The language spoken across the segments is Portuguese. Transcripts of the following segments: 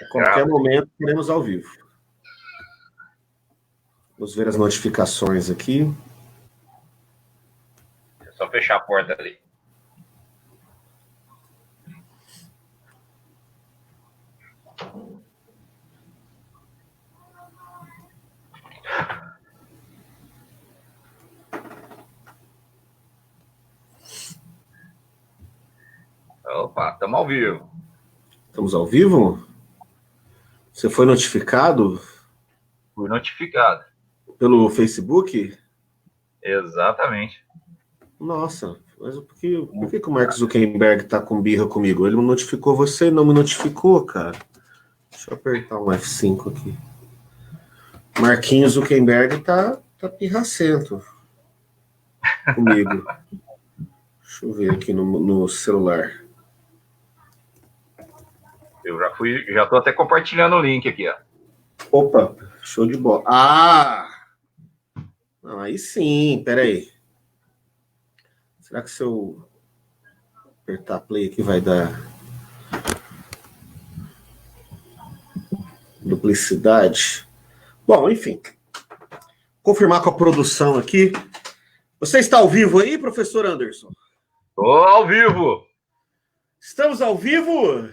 A qualquer momento, teremos ao vivo. Vamos ver as notificações aqui. É só fechar a porta ali. Opa, estamos ao vivo. Estamos ao vivo? Você foi notificado? Fui notificado. Pelo Facebook? Exatamente. Nossa, mas por que o Mark Zuckerberg tá com birra comigo? Ele não notificou você, não me notificou, cara. Deixa eu apertar um F5 aqui. Marquinhos Zuckerberg tá pirracento comigo. Deixa eu ver aqui no celular. Eu já tô até compartilhando o link aqui, ó. Opa, show de bola. Ah! Não, aí sim, peraí. Será que se eu apertar play aqui vai dar duplicidade? Bom, enfim. Confirmar com a produção aqui. Você está ao vivo aí, professor Anderson? Tô ao vivo! Estamos ao vivo?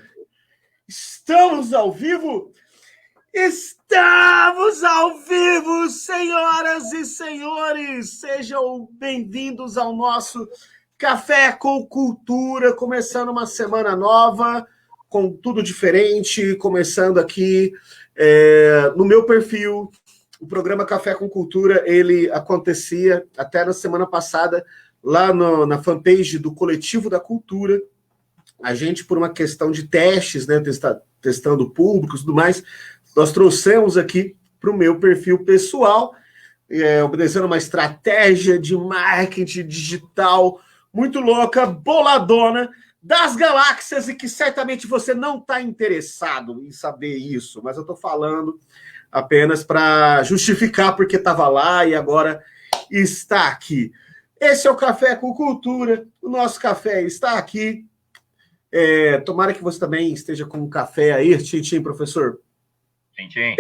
Estamos ao vivo? Estamos ao vivo, senhoras e senhores! Sejam bem-vindos ao nosso Café com Cultura, começando uma semana nova, com tudo diferente, começando aqui no meu perfil. O programa Café com Cultura, ele acontecia até na semana passada, lá na fanpage do Coletivo da Cultura. A gente, por uma questão de testes, né, testando públicos e tudo mais, nós trouxemos aqui para o meu perfil pessoal, obedecendo uma estratégia de marketing digital muito louca, boladona, das galáxias, e que certamente você não está interessado em saber isso, mas eu estou falando apenas para justificar porque estava lá e agora está aqui. Esse é o Café com Cultura, o nosso café está aqui. Tomara que você também esteja com um café aí, tchim, professor. Tchim.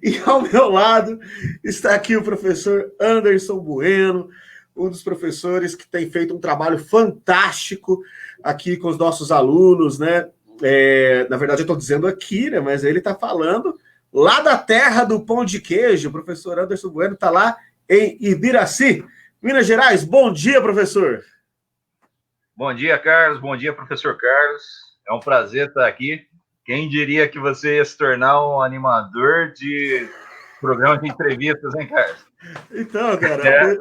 E ao meu lado está aqui o professor Anderson Bueno, um dos professores que tem feito um trabalho fantástico aqui com os nossos alunos, né? Na verdade, eu estou dizendo aqui, né? Mas ele está falando lá da terra do pão de queijo. O professor Anderson Bueno está lá em Ibiraci, Minas Gerais. Bom dia, professor. Bom dia, Carlos. Bom dia, professor Carlos. É um prazer estar aqui. Quem diria que você ia se tornar um animador de programa de entrevistas, hein, Carlos? Então, cara,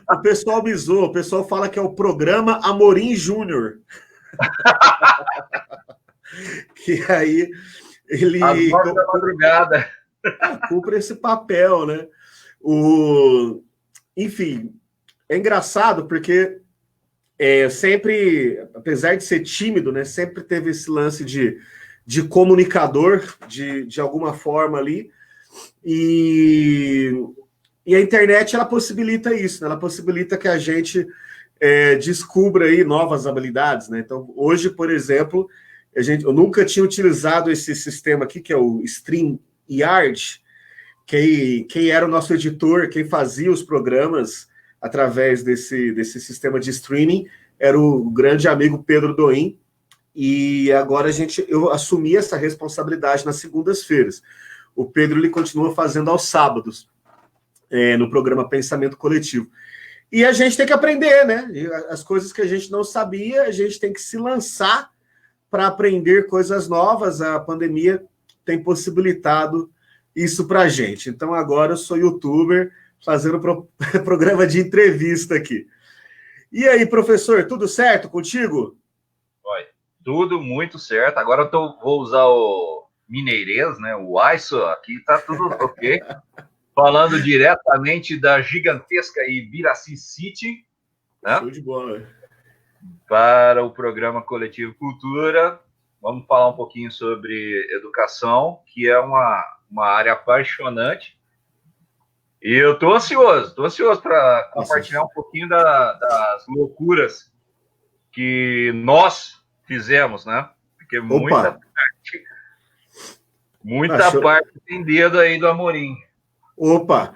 o pessoal me zoa, o pessoal fala que é o programa Amorim Júnior. Que aí ele... Às 9 da madrugada. Cumpre esse papel, né? Enfim, é engraçado porque sempre, apesar de ser tímido, né, sempre teve esse lance de comunicador, de alguma forma ali, e a internet, ela possibilita isso, né? Ela possibilita que a gente descubra aí novas habilidades, né? Então, hoje, por exemplo, eu nunca tinha utilizado esse sistema aqui, que é o StreamYard. Quem era o nosso editor, quem fazia os programas através desse sistema de streaming, era o grande amigo Pedro Doim, e agora eu assumi essa responsabilidade nas segundas-feiras. O Pedro, ele continua fazendo aos sábados, no programa Pensamento Coletivo. E a gente tem que aprender, né? As coisas que a gente não sabia, a gente tem que se lançar para aprender coisas novas. A pandemia tem possibilitado isso para a gente. Então, agora eu sou youtuber, fazendo programa de entrevista aqui. E aí, professor, tudo certo contigo? Oi, tudo muito certo. Agora vou usar o mineirês, né? O ISO, aqui tá tudo ok. Falando diretamente da gigantesca Ibiraci City, né? Show de bola. Para o programa Coletivo Cultura. Vamos falar um pouquinho sobre educação, que é uma área apaixonante. E eu estou ansioso para compartilhar um pouquinho das loucuras que nós fizemos, né? porque Opa! Muita parte tem dedo aí do Amorim. Opa!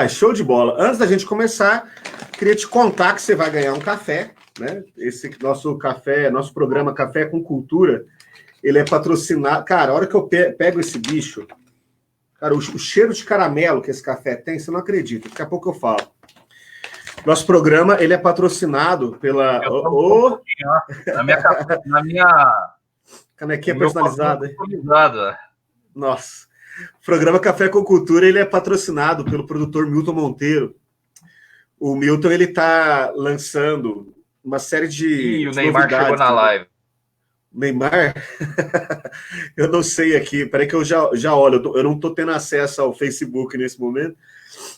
Show de bola. Antes da gente começar, queria te contar que você vai ganhar um café, né? Esse nosso café, nosso programa Café com Cultura, ele é patrocinado. Cara, a hora que eu pego esse bicho, cara, o cheiro de caramelo que esse café tem, você não acredita. Daqui a pouco eu falo. Nosso programa, ele é patrocinado pela... Na minha canequinha personalizada. Personalizada. Nossa. O programa Café com Cultura, ele é patrocinado pelo produtor Milton Monteiro. O Milton, ele tá lançando uma série de o Neymar novidades. Chegou na live. Neymar? Eu não sei aqui. Peraí que eu já olho. Eu não tô tendo acesso ao Facebook nesse momento.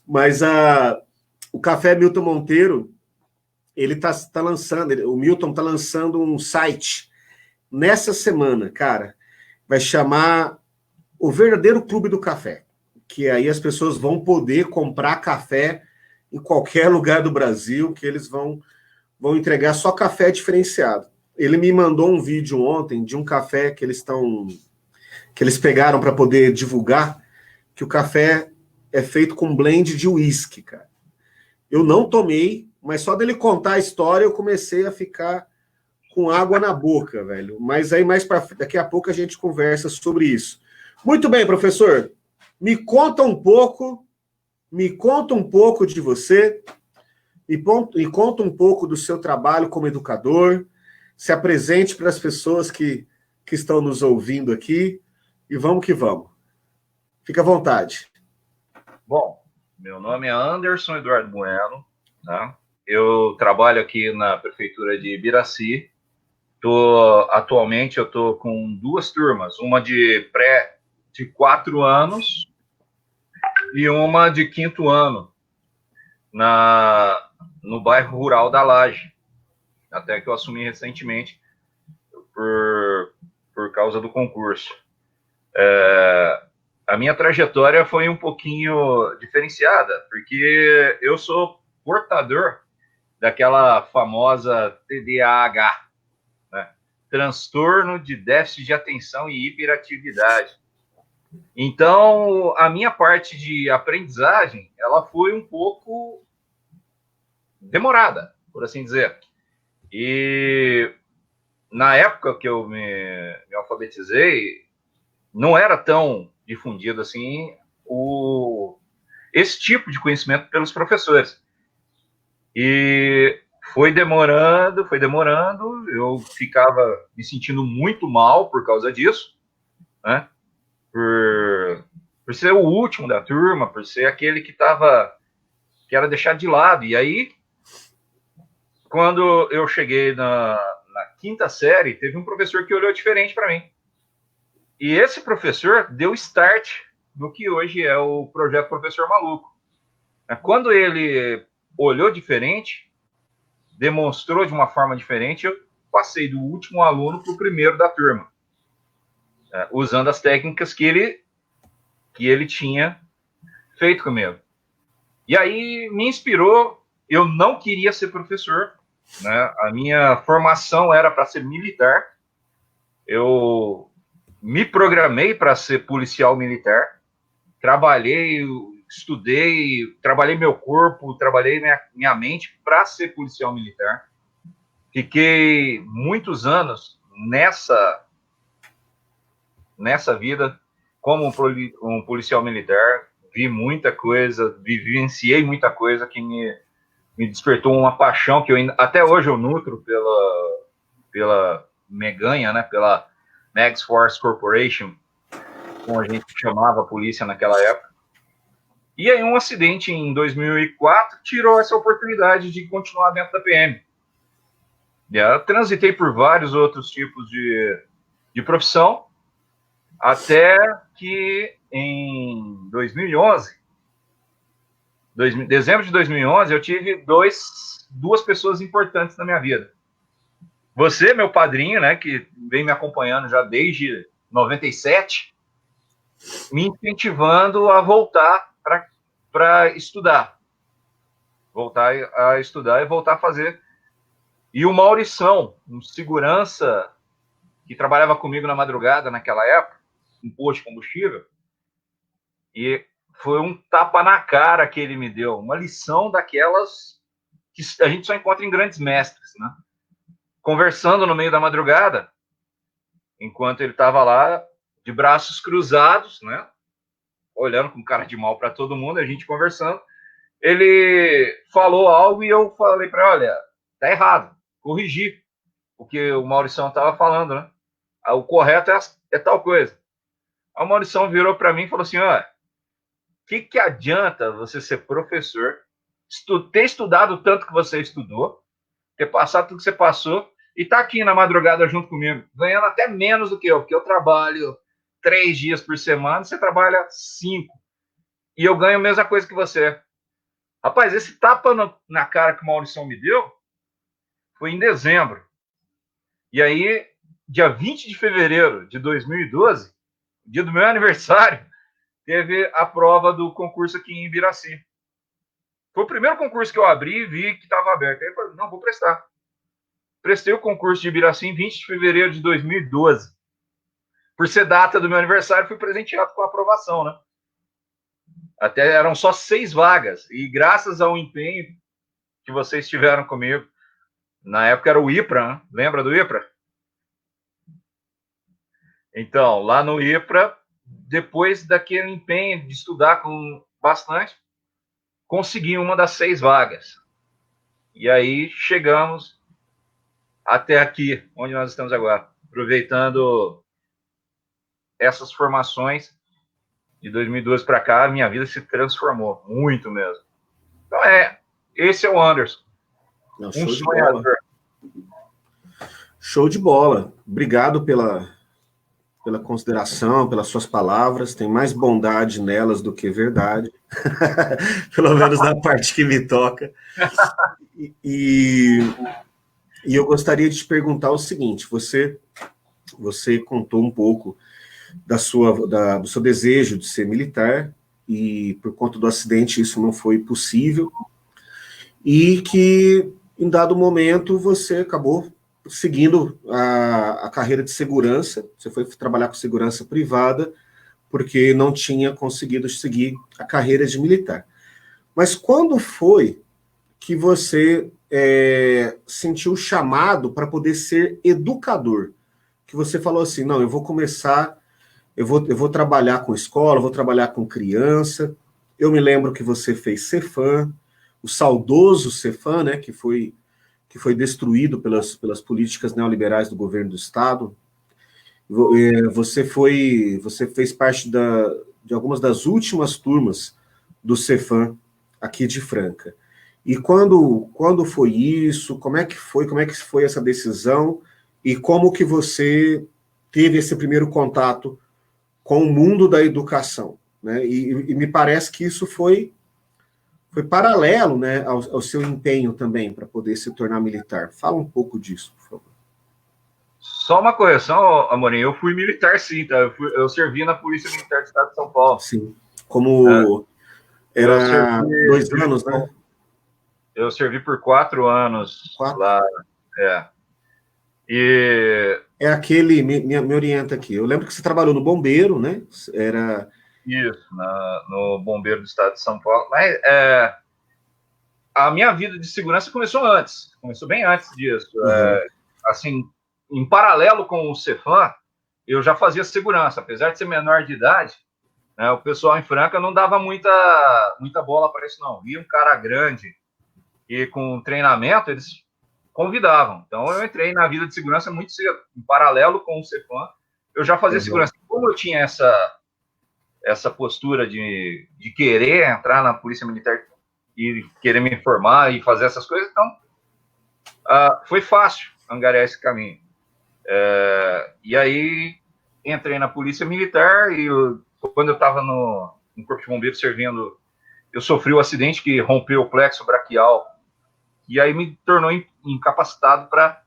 Mas o Café Milton Monteiro, ele tá lançando... o Milton tá lançando um site nessa semana, cara. Vai chamar... o verdadeiro Clube do Café, que aí as pessoas vão poder comprar café em qualquer lugar do Brasil, que eles vão entregar só café diferenciado. Ele me mandou um vídeo ontem de um café que eles pegaram para poder divulgar, que o café é feito com blend de uísque, cara. Eu não tomei, mas só dele contar a história eu comecei a ficar com água na boca, velho. Mas aí daqui a pouco a gente conversa sobre isso. Muito bem, professor. Me conta um pouco de você, me conta um pouco do seu trabalho como educador, se apresente para as pessoas que estão nos ouvindo aqui, e vamos que vamos. Fica à vontade. Bom, meu nome é Anderson Eduardo Bueno, né? Eu trabalho aqui na Prefeitura de Ibiraci. Atualmente eu estou com 2 turmas, uma de 4 anos e uma de 5º ano no bairro rural da Laje, até que eu assumi recentemente por causa do concurso. A minha trajetória foi um pouquinho diferenciada, porque eu sou portador daquela famosa TDAH, né? Transtorno de déficit de atenção e hiperatividade. Então, a minha parte de aprendizagem, ela foi um pouco demorada, por assim dizer. E na época que eu me alfabetizei, não era tão difundido assim esse tipo de conhecimento pelos professores. E foi demorando, eu ficava me sentindo muito mal por causa disso, né? Por ser o último da turma, por ser aquele que era deixado de lado. E aí, quando eu cheguei na 5ª série, teve um professor que olhou diferente para mim. E esse professor deu start no que hoje é o projeto Professor Maluco. Quando ele olhou diferente, demonstrou de uma forma diferente, eu passei do último aluno para o primeiro da turma, usando as técnicas que ele tinha feito comigo. E aí me inspirou. Eu não queria ser professor, né? A minha formação era para ser militar. Eu me programei para ser policial militar. Trabalhei, estudei, trabalhei meu corpo, trabalhei minha mente para ser policial militar. Fiquei muitos anos nessa vida como um policial militar. Vi muita coisa, vivenciei muita coisa que me despertou uma paixão que até hoje eu nutro pela Meganha, né, pela Mags Force Corporation, como a gente chamava a polícia naquela época. E aí um acidente em 2004 tirou essa oportunidade de continuar dentro da PM. Eu transitei por vários outros tipos de profissão, até que em 2011, dezembro de 2011, eu tive duas pessoas importantes na minha vida. Você, meu padrinho, né, que vem me acompanhando já desde 97, me incentivando a voltar para estudar. Voltar a estudar e voltar a fazer. E o Maurição, um segurança que trabalhava comigo na madrugada naquela época, um posto de combustível, e foi um tapa na cara que ele me deu, uma lição daquelas que a gente só encontra em grandes mestres, né? Conversando no meio da madrugada, enquanto ele estava lá, de braços cruzados, né? Olhando com cara de mal para todo mundo, a gente conversando, ele falou algo e eu falei para ele, olha, tá errado, corrigi o que o Maurição estava falando, né? O correto é tal coisa. Aí o Maurição virou para mim e falou assim, olha, o que adianta você ser professor, ter estudado tanto que você estudou, ter passado tudo que você passou, e tá aqui na madrugada junto comigo, ganhando até menos do que eu, porque eu trabalho 3 dias por semana, você trabalha 5, e eu ganho a mesma coisa que você. Rapaz, esse tapa na cara que o Maurição me deu foi em dezembro. E aí, dia 20 de fevereiro de 2012, dia do meu aniversário, teve a prova do concurso aqui em Ibiraci. Foi o primeiro concurso que eu abri e vi que estava aberto. Aí eu falei, não, vou prestar. Prestei o concurso de Ibiraci em 20 de fevereiro de 2012. Por ser data do meu aniversário, fui presenteado com a aprovação, né? Até eram só 6 vagas. E graças ao empenho que vocês tiveram comigo, na época era o IPRA, né? Lembra do IPRA? Então, lá no IPRA, depois daquele empenho de estudar com bastante, consegui uma das 6 vagas. E aí chegamos até aqui, onde nós estamos agora, aproveitando essas formações de 2012 para cá, a minha vida se transformou, muito mesmo. Então esse é o Anderson, um sonhador. Show de bola. Obrigado pela consideração, pelas suas palavras. Tem mais bondade nelas do que verdade. Pelo menos na parte que me toca. E eu gostaria de te perguntar o seguinte, você contou um pouco do seu desejo de ser militar, e por conta do acidente isso não foi possível, e que em dado momento você acabou seguindo a carreira de segurança, você foi trabalhar com segurança privada, porque não tinha conseguido seguir a carreira de militar. Mas quando foi que você sentiu o chamado para poder ser educador? Que você falou assim, não, eu vou começar, eu vou trabalhar com escola, vou trabalhar com criança. Eu me lembro que você fez Cefam, o saudoso Cefam, né, que foi destruído pelas políticas neoliberais do governo do Estado. Você fez parte de algumas das últimas turmas do Cefam aqui de Franca. E quando foi isso? Como é que foi essa decisão? E como que você teve esse primeiro contato com o mundo da educação, né? E me parece que isso foi paralelo, né, ao seu empenho também para poder se tornar militar. Fala um pouco disso, por favor. Só uma correção, Amorim, eu fui militar sim, tá? Eu servi na Polícia Militar do Estado de São Paulo. Sim, como era 2 anos, né? Eu servi por 4 anos 4? lá, E... É aquele, me orienta aqui, eu lembro que você trabalhou no Bombeiro, né? Era... Isso, no Bombeiro do Estado de São Paulo. Mas a minha vida de segurança começou bem antes disso. Uhum. Assim, em paralelo com o Cefam, eu já fazia segurança, apesar de ser menor de idade, né, o pessoal em Franca não dava muita bola para isso, não. Via um cara grande e com treinamento, eles convidavam. Então, eu entrei na vida de segurança muito cedo. Em paralelo com o Cefam, eu já fazia segurança. Como eu tinha essa postura de querer entrar na Polícia Militar e querer me informar e fazer essas coisas, então foi fácil angariar esse caminho. E aí entrei na Polícia Militar e quando eu estava no Corpo de Bombeiros servindo, eu sofri um acidente que rompeu o plexo braquial e aí me tornou incapacitado para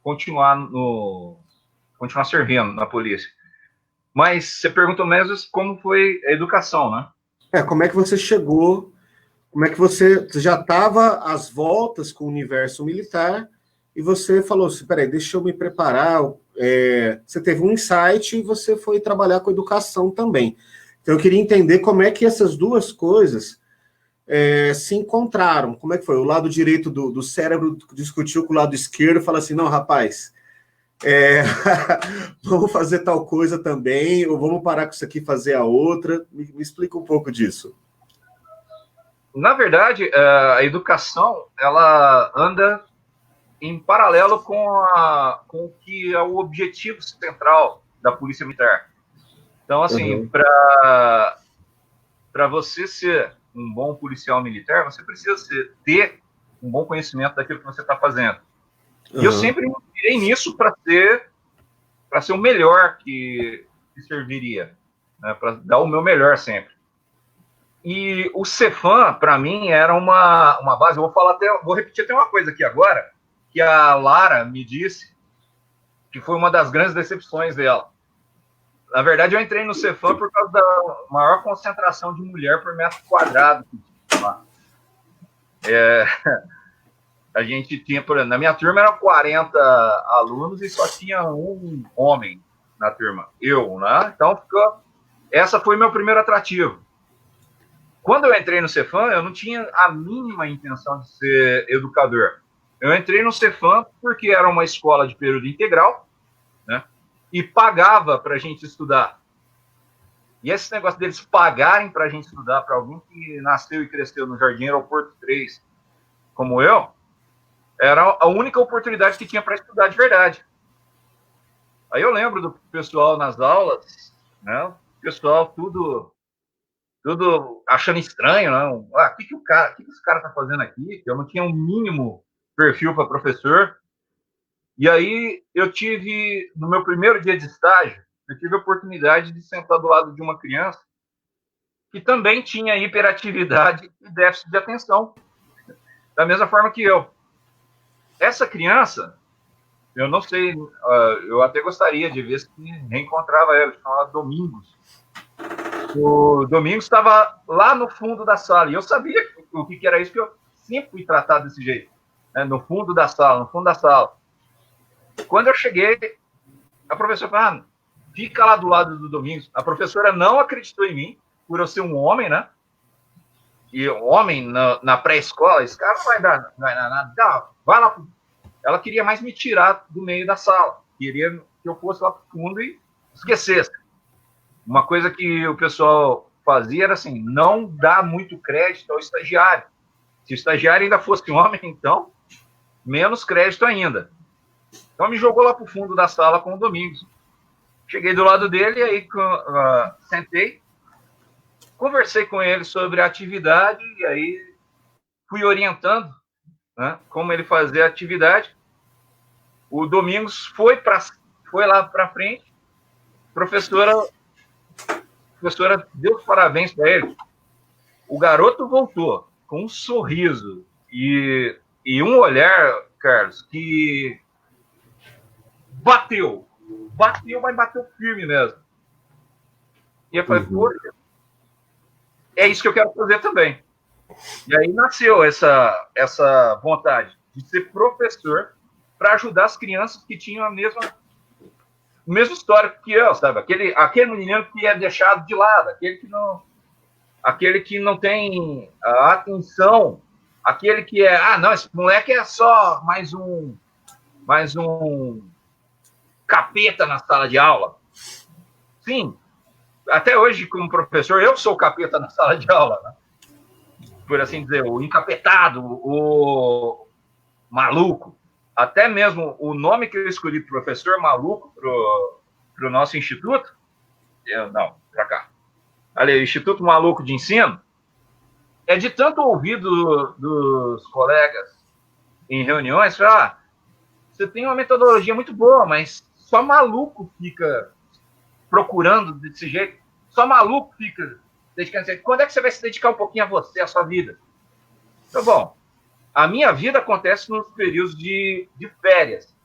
continuar servindo na polícia. Mas você perguntou mesmo como foi a educação, né? Como é que você chegou, como é que você já estava às voltas com o universo militar e você falou assim, peraí, deixa eu me preparar, você teve um insight e você foi trabalhar com educação também. Então, eu queria entender como é que essas duas coisas se encontraram. Como é que foi? O lado direito do cérebro discutiu com o lado esquerdo e falou assim, não, rapaz, vamos fazer tal coisa também, ou vamos parar com isso aqui e fazer a outra. Me explica um pouco disso. Na verdade, a educação, ela anda em paralelo com o que é o objetivo central da Polícia Militar. Então, assim, para você ser um bom policial militar, você precisa ter um bom conhecimento daquilo que você está fazendo. E eu sempre me inspirei nisso para ser o melhor que serviria, né, para dar o meu melhor sempre. E o Cefam, para mim, era uma base. Vou repetir até uma coisa aqui agora, que a Lara me disse que foi uma das grandes decepções dela. Na verdade, eu entrei no Cefam por causa da maior concentração de mulher por metro quadrado. A gente tinha, por exemplo, na minha turma eram 40 alunos e só tinha um homem na turma, eu, né? Então, essa foi meu primeiro atrativo. Quando eu entrei no Cefam, eu não tinha a mínima intenção de ser educador. Eu entrei no Cefam porque era uma escola de período integral, né? E pagava para a gente estudar. E esse negócio deles pagarem para a gente estudar, para alguém que nasceu e cresceu no Jardim Aeroporto 3, como eu, era a única oportunidade que tinha para estudar de verdade. Aí eu lembro do pessoal nas aulas, né? O pessoal tudo achando estranho, né? O que esse cara tá fazendo aqui? Eu não tinha um mínimo perfil para professor. E aí no meu primeiro dia de estágio, eu tive a oportunidade de sentar do lado de uma criança que também tinha hiperatividade e déficit de atenção, da mesma forma que eu. Essa criança, eu não sei, eu até gostaria de ver se reencontrava ela, chamava Domingos. O Domingos estava lá no fundo da sala, e eu sabia o que era isso, que eu sempre fui tratado desse jeito, né? No fundo da sala. Quando eu cheguei, a professora falou, fica lá do lado do Domingos. A professora não acreditou em mim, por eu ser um homem, né? E um homem na pré-escola, esse cara não vai dar nada, vai lá. Ela queria mais me tirar do meio da sala, queria que eu fosse lá para o fundo e esquecesse. Uma coisa que o pessoal fazia era assim, não dá muito crédito ao estagiário. Se o estagiário ainda fosse homem, então, menos crédito ainda. Então, me jogou lá para o fundo da sala com o Domingos. Cheguei do lado dele, e aí sentei, conversei com ele sobre a atividade, e aí fui orientando, né, como ele fazia a atividade. O Domingos foi lá para frente, a professora deu os parabéns para ele. O garoto voltou com um sorriso e um olhar, Carlos, que bateu, mas bateu firme mesmo. E eu falei, poxa, é isso que eu quero fazer também. E aí nasceu essa vontade de ser professor para ajudar as crianças que tinham a mesma história que eu, sabe? Aquele menino que é deixado de lado, aquele que não tem a atenção, aquele que não, esse moleque é só mais um capeta na sala de aula. Sim, até hoje, como professor, eu sou o capeta na sala de aula, né? Por assim dizer, o encapetado, o maluco. Até mesmo o nome que eu escolhi, professor maluco, para o nosso instituto, para cá. Ali, Instituto Maluco de Ensino, é de tanto ouvir dos colegas em reuniões, você tem uma metodologia muito boa, mas só maluco fica procurando desse jeito, só maluco fica dedicando. Quando é que você vai se dedicar um pouquinho a você, a sua vida? Então, bom, a minha vida acontece nos períodos de férias,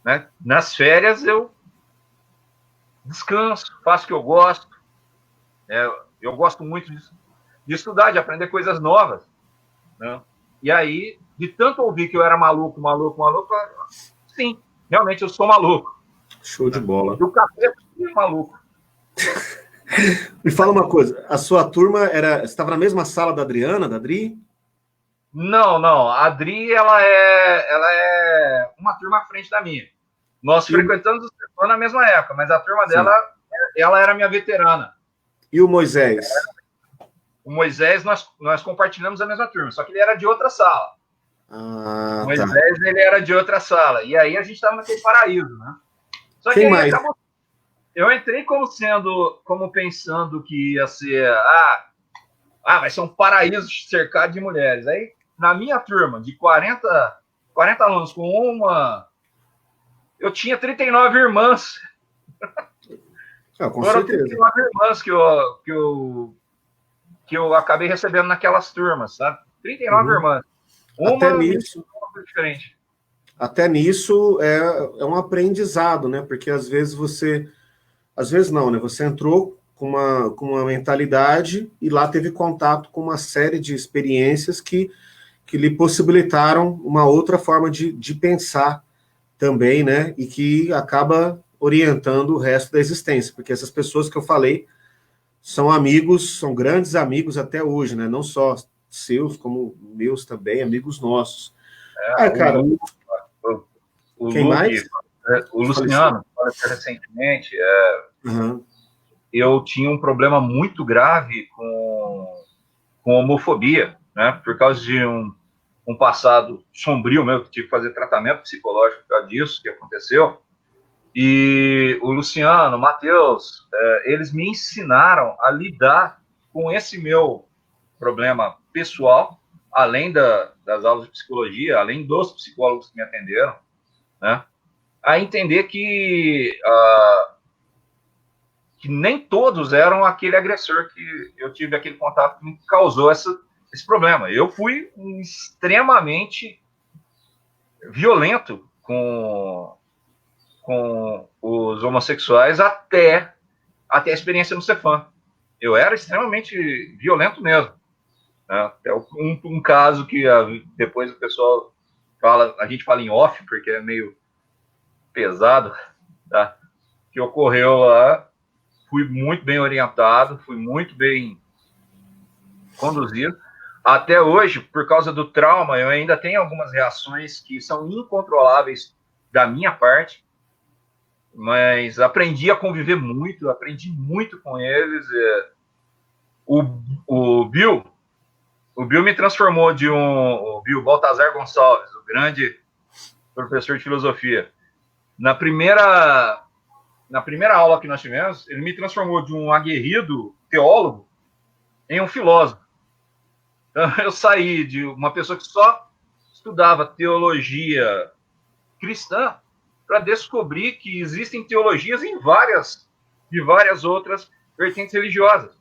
né? Nas férias eu descanso, faço o que eu gosto. Eu gosto muito de estudar, de aprender coisas novas, né? E aí, de tanto ouvir que eu era maluco, sim, realmente eu sou maluco. Show de bola. Do café, maluco. Me fala uma coisa, a sua turma você estava na mesma sala da Adriana, da Adri? Não, não. A Adri, ela é uma turma à frente da minha. Nós frequentamos o Cefam na mesma época, mas a turma dela, ela era minha veterana. E o Moisés? O Moisés, nós compartilhamos a mesma turma, só que ele era de outra sala. Ah, o Moisés, ele era de outra sala. E aí a gente estava naquele paraíso, né? Só Quem que aí mais? eu entrei como pensando que ia ser, vai ser um paraíso cercado de mulheres. Aí, na minha turma, de 40 alunos com eu tinha 39 irmãs. Com Foram certeza. 39 irmãs que eu acabei recebendo naquelas turmas, sabe? 39 irmãs. Até nisso, diferente. Até nisso é um aprendizado, né? Porque às vezes às vezes não, né? Você entrou com uma mentalidade e lá teve contato com uma série de experiências que lhe possibilitaram uma outra forma de pensar também, né? E que acaba orientando o resto da existência, porque essas pessoas que eu falei são amigos, são grandes amigos até hoje, né? Não só seus, como meus também, amigos nossos. Cara, o quem Luke, mais? o Luciano, faleceu recentemente. Eu tinha um problema muito grave com homofobia, né? Por causa de um passado sombrio meu, que tive que fazer tratamento psicológico por causa disso que aconteceu. E o Luciano, o Matheus, eles me ensinaram a lidar com esse meu problema pessoal, além das aulas de psicologia, além dos psicólogos que me atenderam, né? A entender que nem todos eram aquele agressor que eu tive aquele contato que me causou esse problema. Eu fui extremamente violento com os homossexuais até a experiência no Cefam. Eu era extremamente violento mesmo. Né? Até um caso que depois o pessoal fala, a gente fala em off, porque é meio pesado, tá? Que ocorreu lá. Fui muito bem orientado, fui muito bem conduzido. Até hoje, por causa do trauma, eu ainda tenho algumas reações que são incontroláveis da minha parte, mas aprendi a conviver muito, aprendi muito com eles. O Bill me transformou o Bill Baltazar Gonçalves, o grande professor de filosofia. Na primeira aula que nós tivemos, ele me transformou de um aguerrido teólogo em um filósofo. Então, eu saí de uma pessoa que só estudava teologia cristã para descobrir que existem teologias de várias outras vertentes religiosas.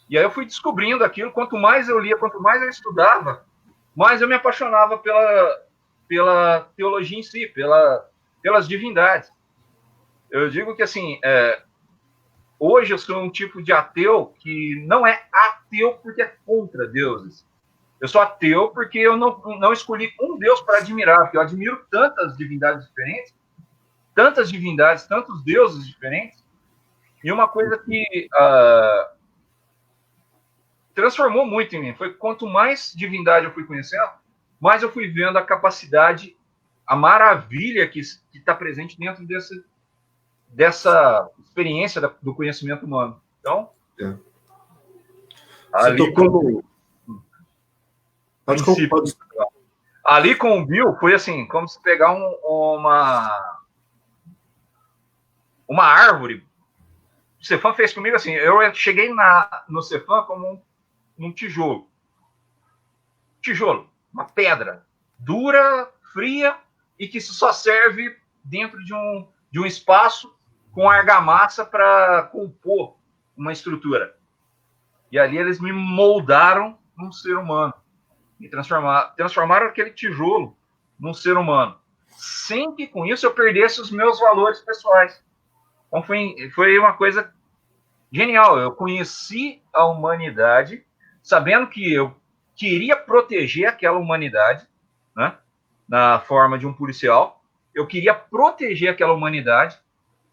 E aí eu fui descobrindo aquilo, quanto mais eu lia, quanto mais eu estudava, mais eu me apaixonava pela teologia em si, pelas divindades. Eu digo que, assim, hoje eu sou um tipo de ateu que não é ateu porque é contra deuses. Eu sou ateu porque eu não escolhi um Deus para admirar, porque eu admiro tantas divindades diferentes, tantos deuses diferentes, e uma coisa que transformou muito em mim foi quanto mais divindade eu fui conhecendo, mais eu fui vendo a capacidade, a maravilha que está presente dentro dessa experiência do conhecimento humano. Então, ali com o Bill foi assim, como se pegar uma árvore. O Cefam fez comigo assim, eu cheguei no Cefam como um tijolo, uma pedra dura, fria e que só serve dentro de um espaço com argamassa para compor uma estrutura. E ali eles me moldaram num ser humano. Me transformaram aquele tijolo num ser humano. Sem que com isso eu perdesse os meus valores pessoais. Então foi uma coisa genial. Eu conheci a humanidade sabendo que eu queria proteger aquela humanidade, né, na forma de um policial, eu queria proteger aquela humanidade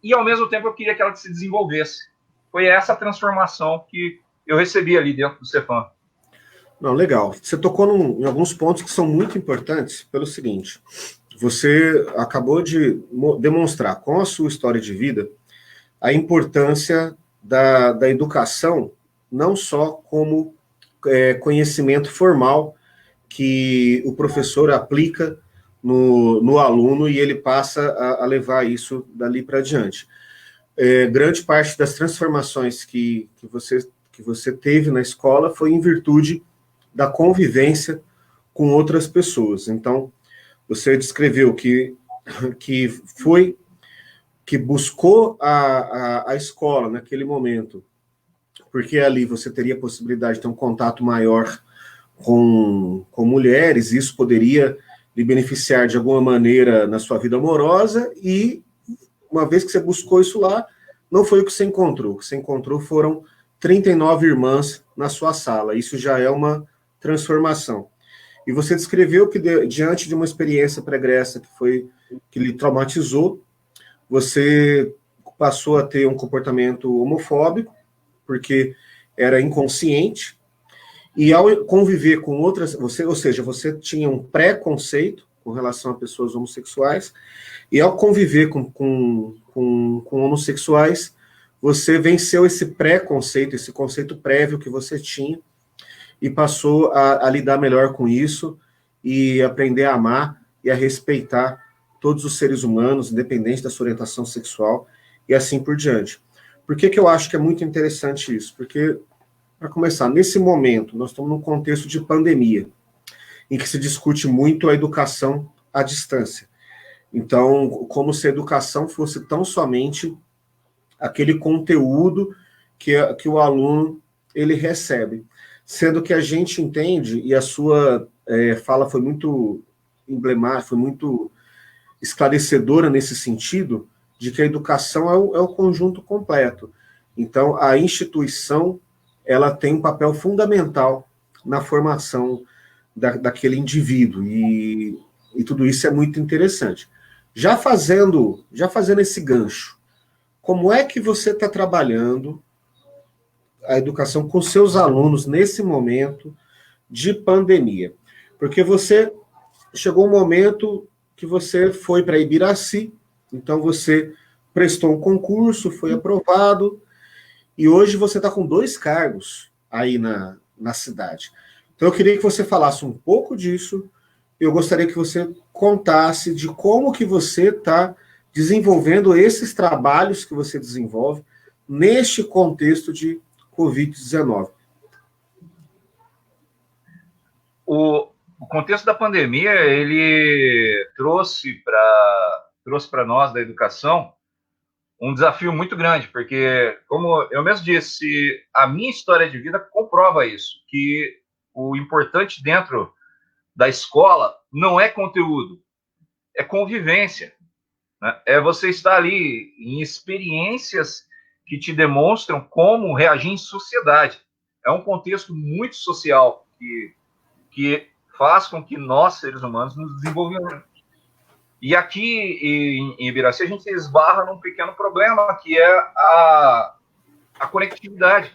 e, ao mesmo tempo, eu queria que ela se desenvolvesse. Foi essa transformação que eu recebi ali dentro do Cefam. Não, legal. Você tocou em alguns pontos que são muito importantes pelo seguinte: você acabou de demonstrar com a sua história de vida a importância da educação, não só como conhecimento formal que o professor aplica no aluno e ele passa a levar isso dali para diante. Grande parte das transformações que você teve na escola foi em virtude da convivência com outras pessoas. Então, você descreveu que buscou a escola naquele momento, porque ali você teria a possibilidade de ter um contato maior com mulheres, e isso poderia lhe beneficiar de alguma maneira na sua vida amorosa, e uma vez que você buscou isso lá, não foi o que você encontrou. O que você encontrou foram 39 irmãs na sua sala. Isso já é uma transformação. E você descreveu que, diante de uma experiência pregressa que lhe traumatizou, você passou a ter um comportamento homofóbico, porque era inconsciente, e ao conviver com outras, ou seja, você tinha um preconceito com relação a pessoas homossexuais, e ao conviver com homossexuais, você venceu esse preconceito, esse conceito prévio que você tinha, e passou a lidar melhor com isso, e aprender a amar e a respeitar todos os seres humanos, independente da sua orientação sexual, e assim por diante. Por que eu acho que é muito interessante isso? Porque, para começar, nesse momento, nós estamos num contexto de pandemia, em que se discute muito a educação à distância. Então, como se a educação fosse tão somente aquele conteúdo que o aluno ele recebe. Sendo que a gente entende, e a sua fala foi muito emblemática, foi muito esclarecedora nesse sentido, de que a educação é o conjunto completo. Então, a instituição ela tem um papel fundamental na formação daquele indivíduo, e tudo isso é muito interessante. Já fazendo esse gancho, como é que você está trabalhando a educação com seus alunos nesse momento de pandemia? Porque você chegou um momento que você foi para Ibiraci, então você prestou um concurso, foi aprovado, e hoje você está com 2 cargos aí na cidade. Então eu queria que você falasse um pouco disso. Eu gostaria que você contasse de como que você está desenvolvendo esses trabalhos que você desenvolve neste contexto de Covid-19. O contexto da pandemia, ele trouxe para nós da educação um desafio muito grande, porque, como eu mesmo disse, a minha história de vida comprova isso, que o importante dentro da escola não é conteúdo, é convivência, né? É você estar ali em experiências que te demonstram como reagir em sociedade. É um contexto muito social que faz com que nós, seres humanos, nos desenvolvamos. E aqui em Ibiraci, a gente esbarra num pequeno problema, que é a conectividade.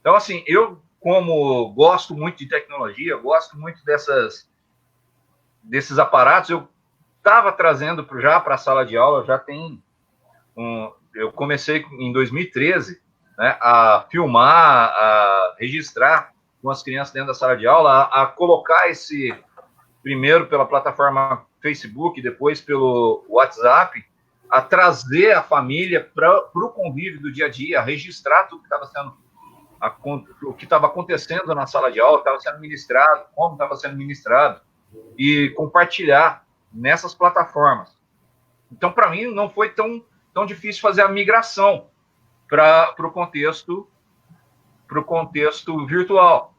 Então, assim, eu, como gosto muito de tecnologia, gosto muito desses aparatos, eu estava trazendo já para a sala de aula, eu comecei em 2013, né, a filmar, a registrar com as crianças dentro da sala de aula, a colocar primeiro pela plataforma Facebook, depois pelo WhatsApp, a trazer a família para o convívio do dia a dia, a registrar tudo que estava sendo, o que estava acontecendo na sala de aula, estava sendo ministrado, como estava sendo ministrado, e compartilhar nessas plataformas. Então, para mim, não foi tão difícil fazer a migração para o contexto virtual.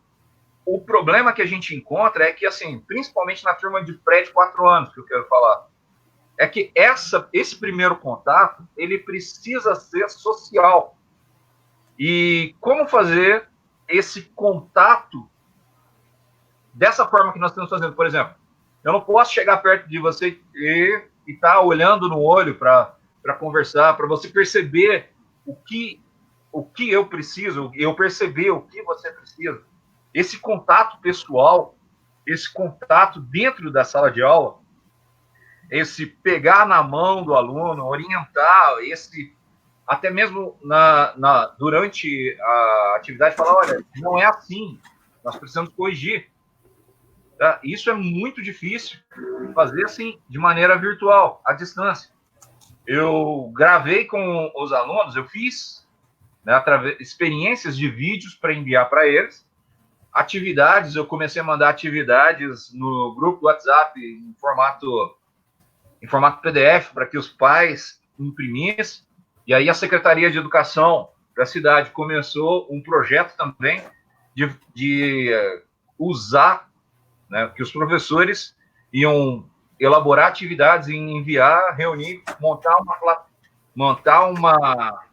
O problema que a gente encontra é que, assim, principalmente na turma de pré de 4 anos, que eu quero falar, é que esse primeiro contato, ele precisa ser social. E como fazer esse contato dessa forma que nós estamos fazendo? Por exemplo, eu não posso chegar perto de você e e estar olhando no olho para conversar, para você perceber o que eu preciso, eu perceber o que você precisa. Esse contato pessoal, esse contato dentro da sala de aula, esse pegar na mão do aluno, orientar, esse até mesmo durante a atividade falar, olha, não é assim, nós precisamos corrigir. Tá? Isso é muito difícil fazer assim de maneira virtual, à distância. Eu gravei com os alunos, eu fiz, né, experiências de vídeos para enviar para eles, atividades, eu comecei a mandar atividades no grupo do WhatsApp em formato PDF para que os pais imprimissem, e aí a Secretaria de Educação da cidade começou um projeto também de usar, né, que os professores iam elaborar atividades e enviar, reunir, montar uma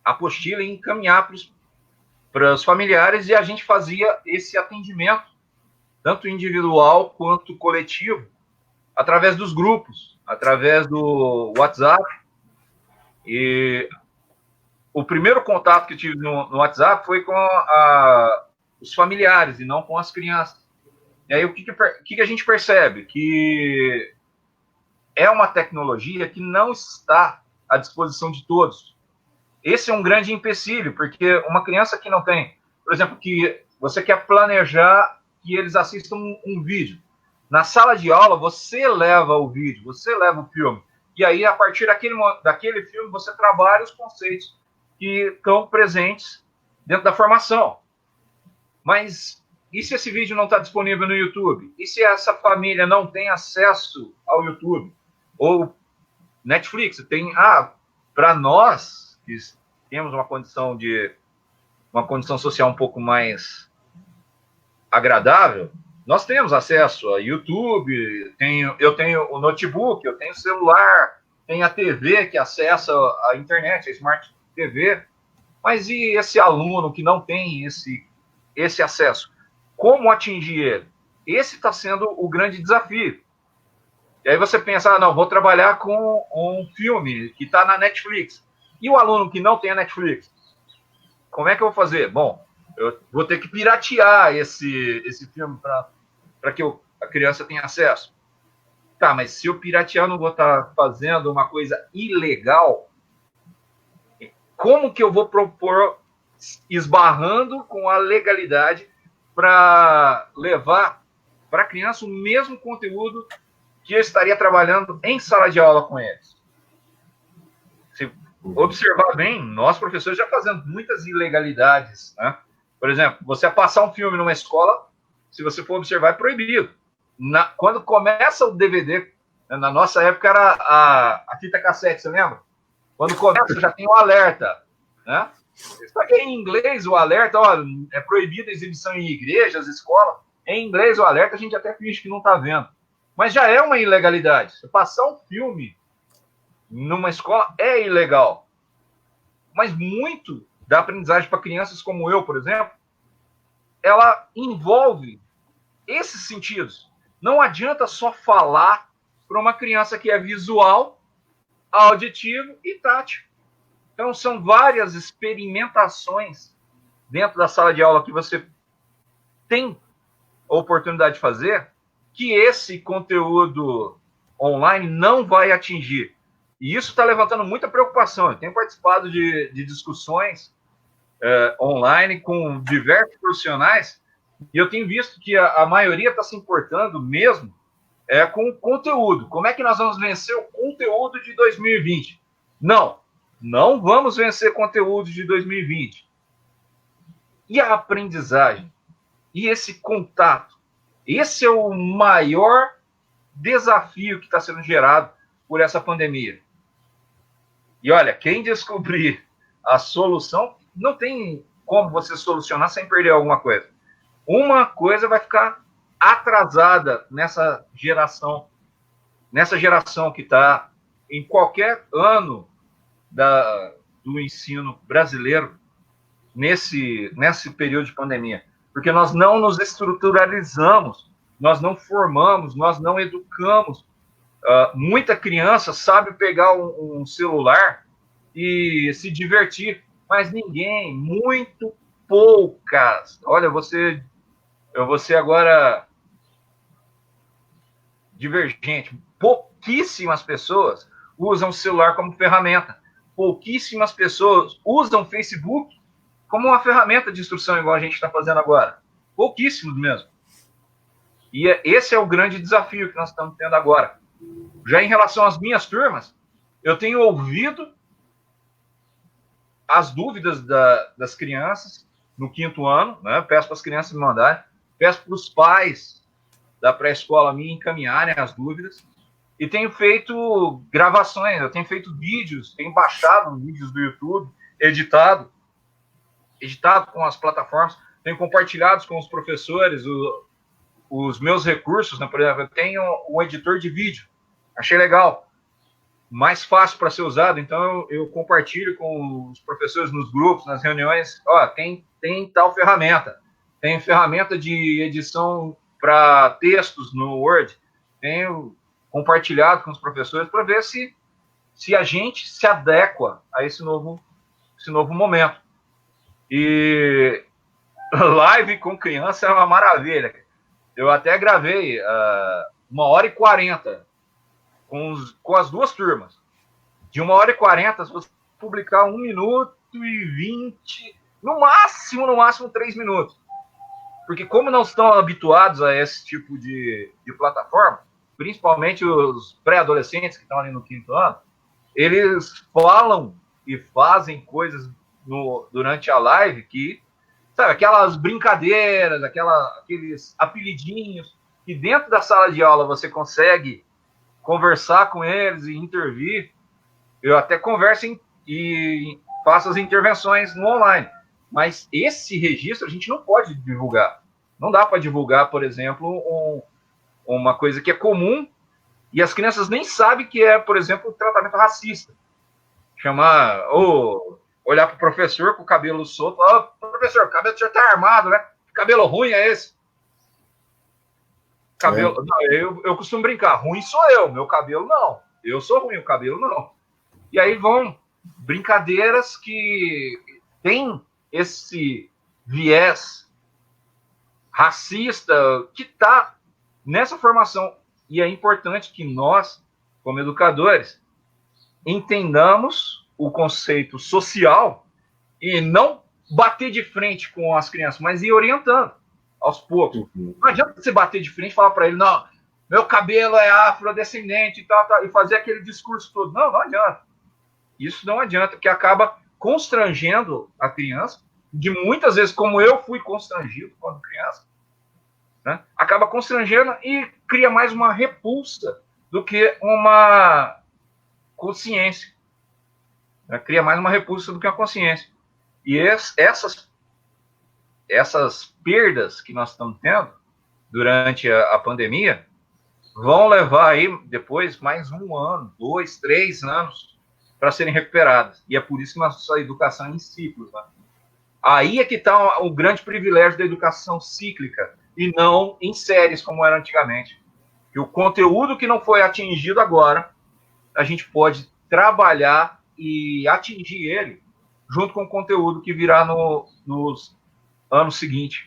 apostila e encaminhar para os familiares, e a gente fazia esse atendimento, tanto individual quanto coletivo, através dos grupos, através do WhatsApp. E o primeiro contato que eu tive no WhatsApp foi com os familiares e não com as crianças. E aí o que a gente percebe? Que é uma tecnologia que não está à disposição de todos. Esse é um grande empecilho, porque uma criança que não tem, por exemplo, que você quer planejar que eles assistam um vídeo. Na sala de aula, você leva o vídeo, você leva o filme. E aí, a partir daquele filme, você trabalha os conceitos que estão presentes dentro da formação. Mas e se esse vídeo não está disponível no YouTube? E se essa família não tem acesso ao YouTube? Ou Netflix? Para nós, que temos uma condição social um pouco mais agradável, nós temos acesso a YouTube, eu tenho o notebook, eu tenho o celular, tenho a TV que acessa a internet, a Smart TV. Mas e esse aluno que não tem esse acesso? Como atingir ele? Esse está sendo o grande desafio. E aí você pensa, não, vou trabalhar com um filme que está na Netflix. E o aluno que não tem a Netflix? Como é que eu vou fazer? Bom, eu vou ter que piratear esse filme para que a criança tenha acesso. Tá, mas se eu piratear, eu não vou estar fazendo uma coisa ilegal? Como que eu vou propor, esbarrando com a legalidade, para levar para a criança o mesmo conteúdo que eu estaria trabalhando em sala de aula com eles? Se observar bem, nós professores já fazemos muitas ilegalidades, né? Por exemplo, você passar um filme numa escola, se você for observar, é proibido. Quando começa o DVD, na nossa época era a fita cassete, você lembra? Quando começa, já tem um alerta, né? Só que em inglês o alerta, é proibida a exibição em igrejas, escolas. Em inglês o alerta a gente até finge que não está vendo. Mas já é uma ilegalidade. Se passar um filme numa escola é ilegal. Mas muito da aprendizagem para crianças como eu, por exemplo, ela envolve esses sentidos. Não adianta só falar para uma criança que é visual, auditivo e tátil. Então, são várias experimentações dentro da sala de aula que você tem a oportunidade de fazer, que esse conteúdo online não vai atingir. E isso está levantando muita preocupação. Eu tenho participado de discussões online com diversos profissionais, e eu tenho visto que a maioria está se importando mesmo com o conteúdo. Como é que nós vamos vencer o conteúdo de 2020? Não vamos vencer conteúdo de 2020. E a aprendizagem? E esse contato? Esse é o maior desafio que está sendo gerado por essa pandemia. E olha, quem descobrir a solução, não tem como você solucionar sem perder alguma coisa. Uma coisa vai ficar atrasada nessa geração que está em qualquer ano do ensino brasileiro nesse período de pandemia. Porque nós não nos estruturalizamos, nós não formamos, nós não educamos Muita criança sabe pegar um celular e se divertir, mas ninguém, muito poucas. Olha, eu vou ser agora divergente. Pouquíssimas pessoas usam o celular como ferramenta. Pouquíssimas pessoas usam o Facebook como uma ferramenta de instrução, igual a gente está fazendo agora. Pouquíssimos mesmo. E esse é o grande desafio que nós estamos tendo agora. Já em relação às minhas turmas, eu tenho ouvido as dúvidas das crianças no 5º ano, né? Peço para as crianças me mandarem, peço para os pais da pré-escola me encaminharem as dúvidas, e tenho feito gravações, eu tenho feito vídeos, tenho baixado vídeos do YouTube, editado com as plataformas, tenho compartilhado com os professores os meus recursos, né? Por exemplo, eu tenho um editor de vídeo, achei legal, mais fácil para ser usado, então eu compartilho com os professores nos grupos, nas reuniões, tem tal ferramenta, tem ferramenta de edição para textos no Word, tenho compartilhado com os professores para ver se a gente se adequa a esse novo momento. E live com criança é uma maravilha. Eu até gravei 1h40 com as duas turmas. De 1h40, se você publicar 1 minuto e 20, no máximo 3 minutos. Porque como não estão habituados a esse tipo de plataforma, principalmente os pré-adolescentes que estão ali no 5º ano, eles falam e fazem coisas durante a live que, sabe, aquelas brincadeiras, aqueles apelidinhos, que dentro da sala de aula você consegue conversar com eles e intervir. Eu até converso e faço as intervenções no online. Mas esse registro a gente não pode divulgar. Não dá para divulgar, por exemplo, uma coisa que é comum e as crianças nem sabem que é, por exemplo, tratamento racista. Chamar, ou olhar para o professor com o cabelo solto, professor, o cabelo do senhor está armado, né? Que cabelo ruim é esse? Cabelo, não, eu costumo brincar, ruim sou eu, meu cabelo não. Eu sou ruim, o cabelo não. E aí vão brincadeiras que tem esse viés racista que está nessa formação. E é importante que nós, como educadores, entendamos o conceito social e não bater de frente com as crianças, mas ir orientando aos poucos. Uhum. Não adianta você bater de frente e falar para ele, não, meu cabelo é afrodescendente e tal, e fazer aquele discurso todo. Não adianta. Isso não adianta, porque acaba constrangendo a criança, de muitas vezes, como eu fui constrangido quando criança, né? Acaba constrangendo e cria mais uma repulsa do que uma consciência. Né? Cria mais uma repulsa do que uma consciência. E essas perdas que nós estamos tendo durante a pandemia vão levar aí depois mais 1 ano, 2, 3 anos para serem recuperadas. E é por isso que nossa educação é em ciclos. Né? Aí é que está o grande privilégio da educação cíclica e não em séries como era antigamente. Que o conteúdo que não foi atingido agora, a gente pode trabalhar e atingir ele junto com o conteúdo que virá nos anos seguintes.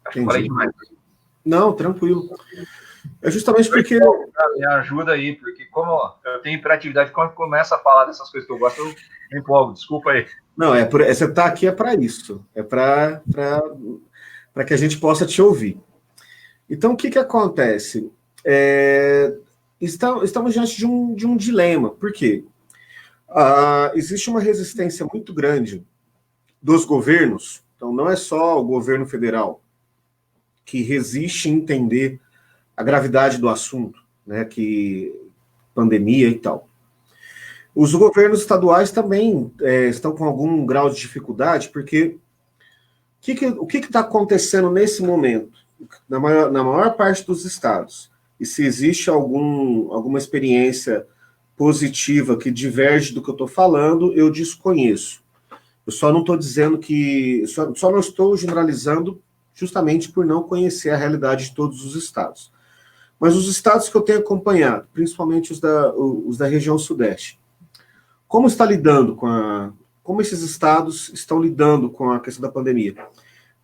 Acho que falei demais. Não, tranquilo. É justamente porque... Me ajuda aí, porque como eu tenho hiperatividade, quando começa a falar dessas coisas que eu gosto, eu me empolgo. Desculpa aí. Não, você está aqui para isso. É para que a gente possa te ouvir. Então, o que acontece? Estamos diante de um dilema. Por quê? Existe uma resistência muito grande dos governos, então não é só o governo federal que resiste em entender a gravidade do assunto, né, que pandemia e tal. Os governos estaduais também estão com algum grau de dificuldade, porque o que está acontecendo nesse momento, na maior parte dos estados, e se existe alguma experiência positiva que diverge do que eu estou falando, eu desconheço. Eu só não estou dizendo que... Só não estou generalizando justamente por não conhecer a realidade de todos os estados. Mas os estados que eu tenho acompanhado, principalmente os da região sudeste, como está lidando como esses estados estão lidando com a questão da pandemia?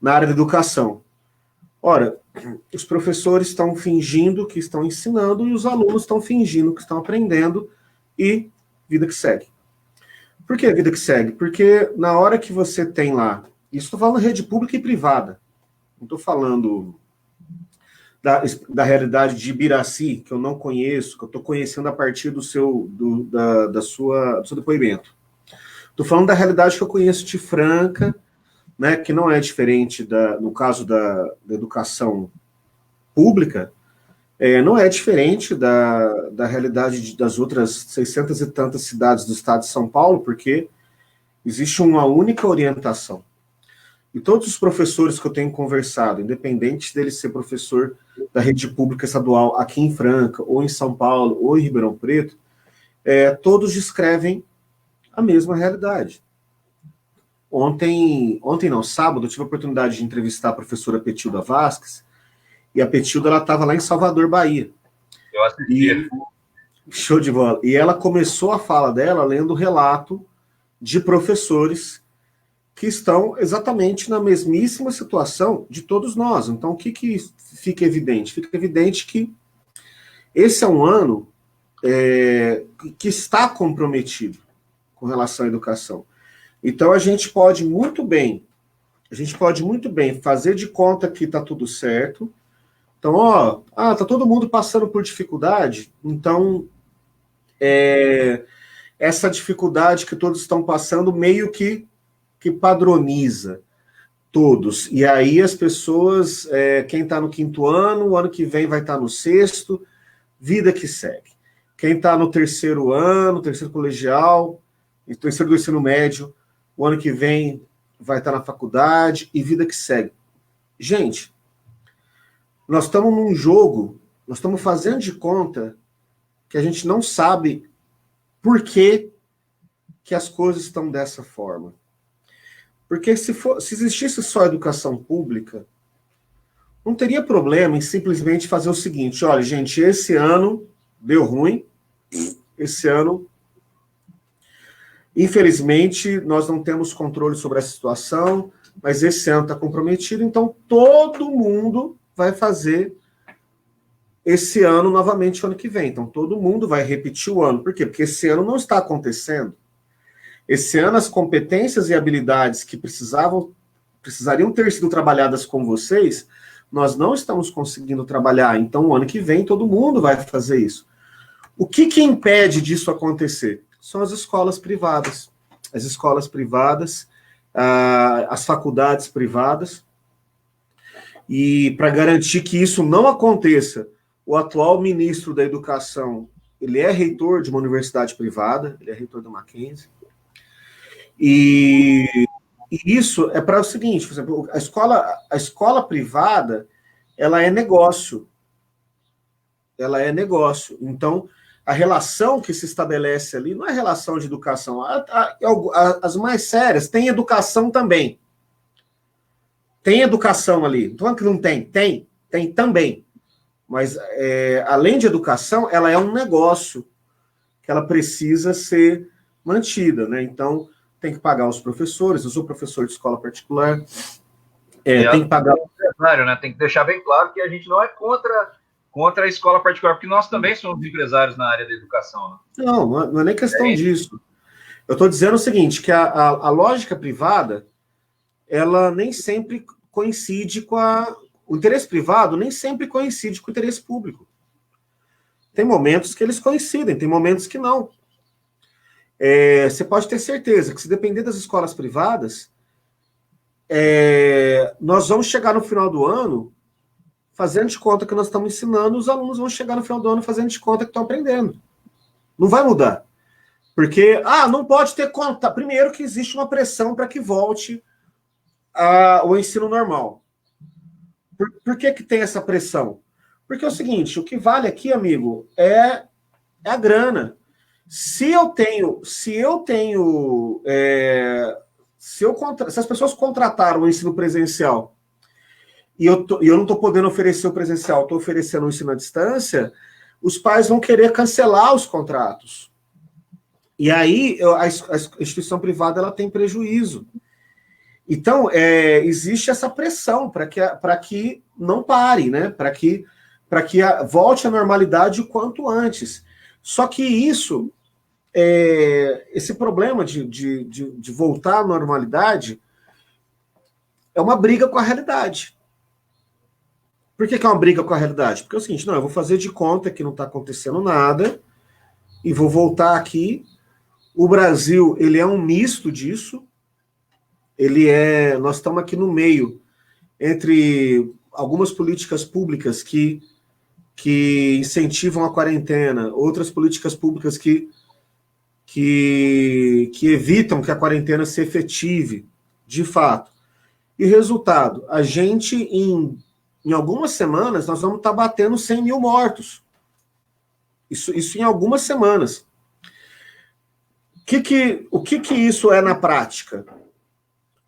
Na área da educação. Ora, os professores estão fingindo que estão ensinando e os alunos estão fingindo que estão aprendendo e vida que segue. Por que vida que segue? Porque na hora que você tem lá, isso estou falando rede pública e privada, não estou falando da realidade de Ibiraci, que eu não conheço, que eu estou conhecendo a partir do seu depoimento. Estou falando da realidade que eu conheço de Franca, né, que não é diferente, no caso da educação pública, não é diferente da realidade das outras 600 e tantas cidades do estado de São Paulo, porque existe uma única orientação. E todos os professores que eu tenho conversado, independente dele ser professor da rede pública estadual aqui em Franca, ou em São Paulo, ou em Ribeirão Preto, todos descrevem a mesma realidade. Sábado, eu tive a oportunidade de entrevistar a professora Petilda Vasques, e a Petilda, ela estava lá em Salvador, Bahia. Eu assisti. Show de bola. E ela começou a fala dela lendo o relato de professores que estão exatamente na mesmíssima situação de todos nós. Então, o que fica evidente? Fica evidente que esse é um ano que está comprometido com relação à educação. Então, a gente pode muito bem fazer de conta que está tudo certo. Então, tá todo mundo passando por dificuldade, então essa dificuldade que todos estão passando meio que padroniza todos. E aí as pessoas, quem está no 5º ano, o ano que vem vai estar no 6º, vida que segue. Quem está no 3º ano, 3º colegial, 3º do ensino médio, o ano que vem vai estar na faculdade e vida que segue. Gente, nós estamos num jogo, nós estamos fazendo de conta que a gente não sabe por que as coisas estão dessa forma. Porque se existisse só educação pública, não teria problema em simplesmente fazer o seguinte: olha, gente, esse ano deu ruim, esse ano, infelizmente, nós não temos controle sobre essa situação, mas esse ano está comprometido, então todo mundo vai fazer esse ano novamente o ano que vem. Então todo mundo vai repetir o ano. Por quê? Porque esse ano não está acontecendo. Esse ano as competências e habilidades que precisariam ter sido trabalhadas com vocês, nós não estamos conseguindo trabalhar. Então o ano que vem todo mundo vai fazer isso. O que impede disso acontecer? São as escolas privadas. As escolas privadas, as faculdades privadas. E para garantir que isso não aconteça, o atual ministro da Educação, ele é reitor de uma universidade privada, ele é reitor da Mackenzie. E isso é para o seguinte, por exemplo, a escola privada, ela é negócio. Ela é negócio. Então, a relação que se estabelece ali não é relação de educação. As mais sérias têm educação também. Tem educação ali. Não estou falando que não tem. Tem também. Mas, além de educação, ela é um negócio que ela precisa ser mantida, né? Então, tem que pagar os professores. Eu sou professor de escola particular. Tem que pagar... Né? Tem que deixar bem claro que a gente não é contra a escola particular, porque nós também somos empresários na área da educação. Né? Não é nem questão disso. Eu estou dizendo o seguinte, que a lógica privada, ela nem sempre coincide com o interesse privado nem sempre coincide com o interesse público. Tem momentos que eles coincidem, tem momentos que não. Você pode ter certeza que, se depender das escolas privadas, nós vamos chegar no final do ano fazendo de conta que nós estamos ensinando, os alunos vão chegar no final do ano fazendo de conta que estão aprendendo. Não vai mudar. Porque, não pode ter conta. Primeiro que existe uma pressão para que volte o ensino normal. Por que tem essa pressão? Porque é o seguinte, o que vale aqui, amigo, é a grana. Se as pessoas contrataram o ensino presencial e eu não estou podendo oferecer o presencial, estou oferecendo o ensino à distância, os pais vão querer cancelar os contratos. E aí a instituição privada ela tem prejuízo. Então, existe essa pressão para que não pare, né? Para que volte à normalidade o quanto antes. Só que esse problema de voltar à normalidade é uma briga com a realidade. Por que é uma briga com a realidade? Porque é o seguinte, não, eu vou fazer de conta que não está acontecendo nada e vou voltar aqui. O Brasil, ele é um misto disso. Nós estamos aqui no meio entre algumas políticas públicas que incentivam a quarentena, outras políticas públicas que evitam que a quarentena se efetive, de fato. E resultado, a gente, em algumas semanas, nós vamos estar batendo 100 mil mortos. Isso em algumas semanas. O que isso é na prática?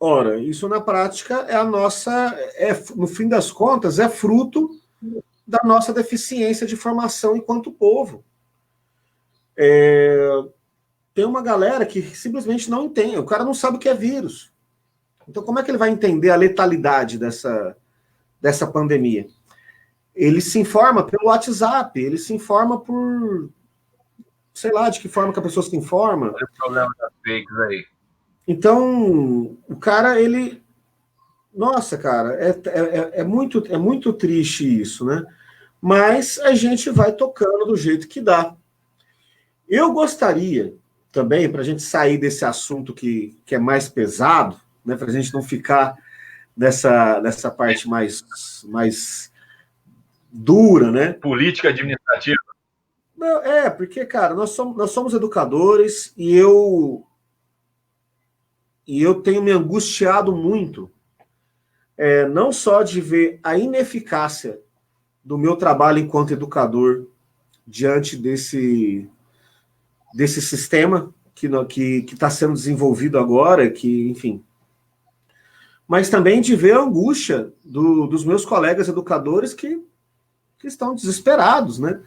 Ora, isso na prática é no fim das contas, é fruto da nossa deficiência de formação enquanto povo. Tem uma galera que simplesmente não entende, o cara não sabe o que é vírus. Então, como é que ele vai entender a letalidade dessa pandemia? Ele se informa pelo WhatsApp, ele se informa por... sei lá de que forma que a pessoa se informa. Olha o problema das fakes aí. Então, o cara, ele... Nossa, cara, é muito triste isso, né? Mas a gente vai tocando do jeito que dá. Eu gostaria também, para a gente sair desse assunto que é mais pesado, né, para a gente não ficar nessa parte mais dura, né? Política administrativa. Não, porque, cara, nós somos educadores e eu tenho me angustiado muito, não só de ver a ineficácia do meu trabalho enquanto educador diante desse sistema que está sendo desenvolvido agora, enfim. Mas também de ver a angústia dos meus colegas educadores que estão desesperados, né?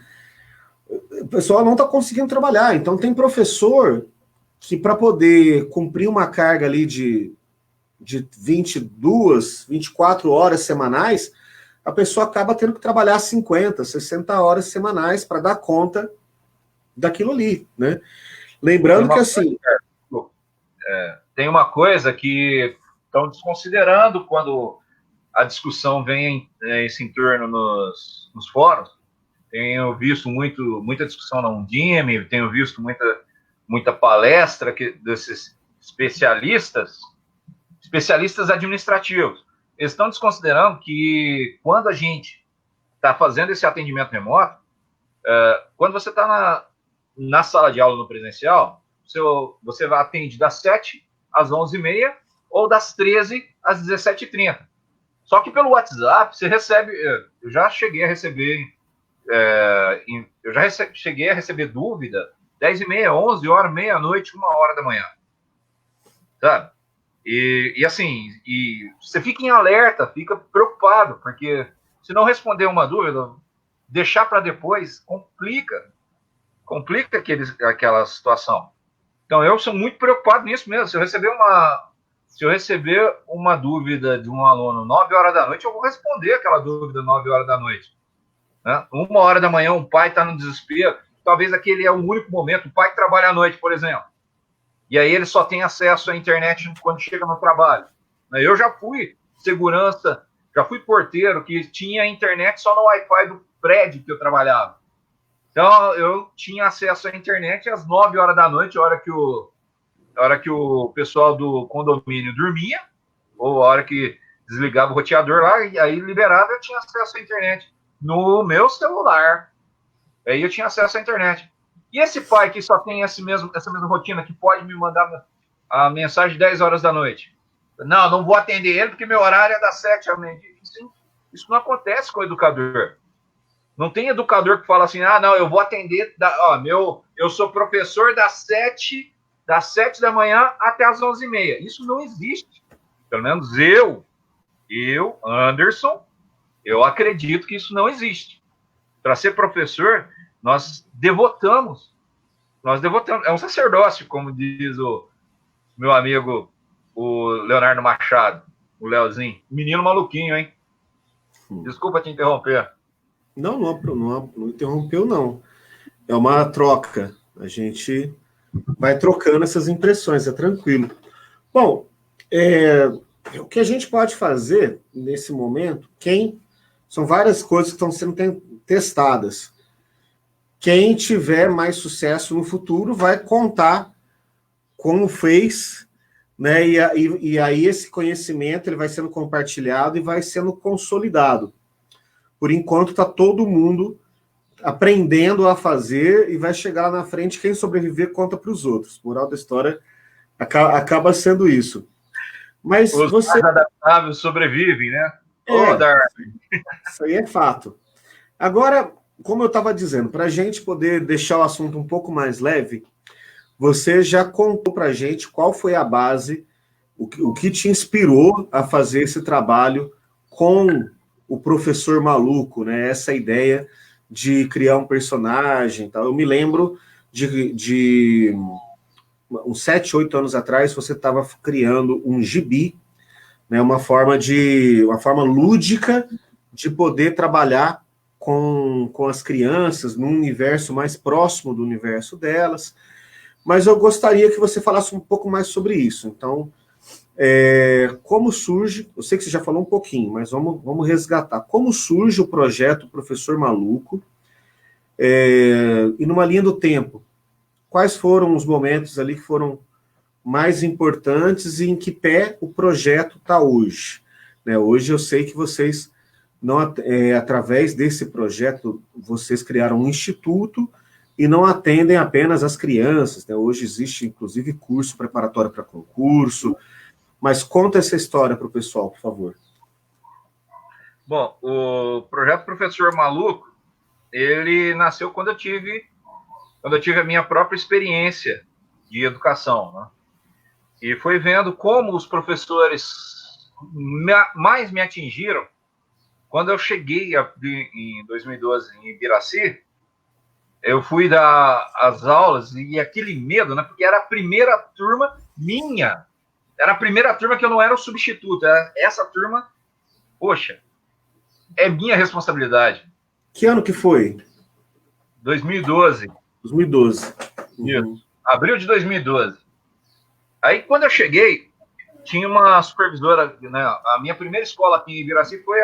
O pessoal não está conseguindo trabalhar. Então, tem professor que, para poder cumprir uma carga ali de 22, 24 horas semanais, a pessoa acaba tendo que trabalhar 50, 60 horas semanais para dar conta daquilo ali, né? Lembrando que, assim... tem uma coisa que estão desconsiderando quando a discussão vem esse entorno nos fóruns. Tenho visto muita discussão na Undime, tenho visto muita palestra desses especialistas administrativos. Eles estão desconsiderando que quando a gente está fazendo esse atendimento remoto, quando você está na sala de aula no presencial, você atende das 7 às 11h30 ou das 13 às 17h30. Só que pelo WhatsApp você recebe... Eu já cheguei a receber... cheguei a receber dúvida 10h30, 11h, meia-noite, 1h da manhã. Sabe? E assim, você fica em alerta, fica preocupado, porque se não responder uma dúvida, deixar para depois, complica aquela situação. Então, eu sou muito preocupado nisso mesmo. Se eu receber uma dúvida de um aluno 9h da noite, eu vou responder aquela dúvida 9h da noite. Né? 1h da manhã, um pai está no desespero. Talvez aquele é o único momento, o pai que trabalha à noite, por exemplo. E aí ele só tem acesso à internet quando chega no trabalho. Eu já fui segurança, já fui porteiro que tinha internet só no Wi-Fi do prédio que eu trabalhava. Então, eu tinha acesso à internet às 9h da noite, a hora que o pessoal do condomínio dormia, ou a hora que desligava o roteador lá, e aí liberava, eu tinha acesso à internet no meu celular. Aí eu tinha acesso à internet. E esse pai que só tem essa mesma rotina, que pode me mandar a mensagem 10h da noite? Não vou atender ele, porque meu horário é das 7 à meia-dia. Isso não acontece com o educador. Não tem educador que fala assim, não, eu vou atender, eu sou professor das 7 da manhã até as 11h30. Isso não existe. Pelo menos eu, Anderson, Eu acredito que isso não existe. Para ser professor, nós devotamos. É um sacerdócio, como diz o meu amigo, o Leonardo Machado, o Leozinho. Menino maluquinho, hein? Desculpa te interromper. Não interrompeu, não. É uma troca. A gente vai trocando essas impressões, é tranquilo. Bom, o que a gente pode fazer nesse momento, são várias coisas que estão sendo testadas. Quem tiver mais sucesso no futuro vai contar como fez, né? E aí esse conhecimento ele vai sendo compartilhado e vai sendo consolidado. Por enquanto está todo mundo aprendendo a fazer e vai chegar lá na frente, quem sobreviver conta para os outros. Moral da história acaba sendo isso. Mas os mais adaptáveis sobrevivem, né? Isso aí é fato. Agora, como eu estava dizendo, para a gente poder deixar o assunto um pouco mais leve, você já contou para a gente qual foi a base, o que te inspirou a fazer esse trabalho com o professor maluco, né? Essa ideia de criar um personagem. Tal. Eu me lembro de uns 7, 8 anos atrás, você estava criando um gibi, né? Uma forma lúdica de poder trabalhar com as crianças num universo mais próximo do universo delas. Mas eu gostaria que você falasse um pouco mais sobre isso. Então, como surge, eu sei que você já falou um pouquinho, mas vamos resgatar. Como surge o projeto Professor Maluco? E numa linha do tempo, quais foram os momentos ali que foram mais importantes e em que pé o projeto está hoje? Né, hoje eu sei que vocês, através desse projeto, vocês criaram um instituto e não atendem apenas as crianças. Né? Hoje existe, inclusive, curso preparatório para concurso. Mas conta essa história para o pessoal, por favor. Bom, o projeto Professor Maluco, ele nasceu quando eu tive a minha própria experiência de educação, né? E foi vendo como os professores mais me atingiram. Quando eu cheguei em 2012 em Ibiraci, eu fui dar as aulas e aquele medo, né? Porque era a primeira turma minha. Era a primeira turma que eu não era o substituto. Essa turma, poxa, é minha responsabilidade. Que ano que foi? 2012. 2012. Isso. Abril de 2012. Aí, quando eu cheguei, tinha uma supervisora, né? A minha primeira escola aqui em Ibiraci foi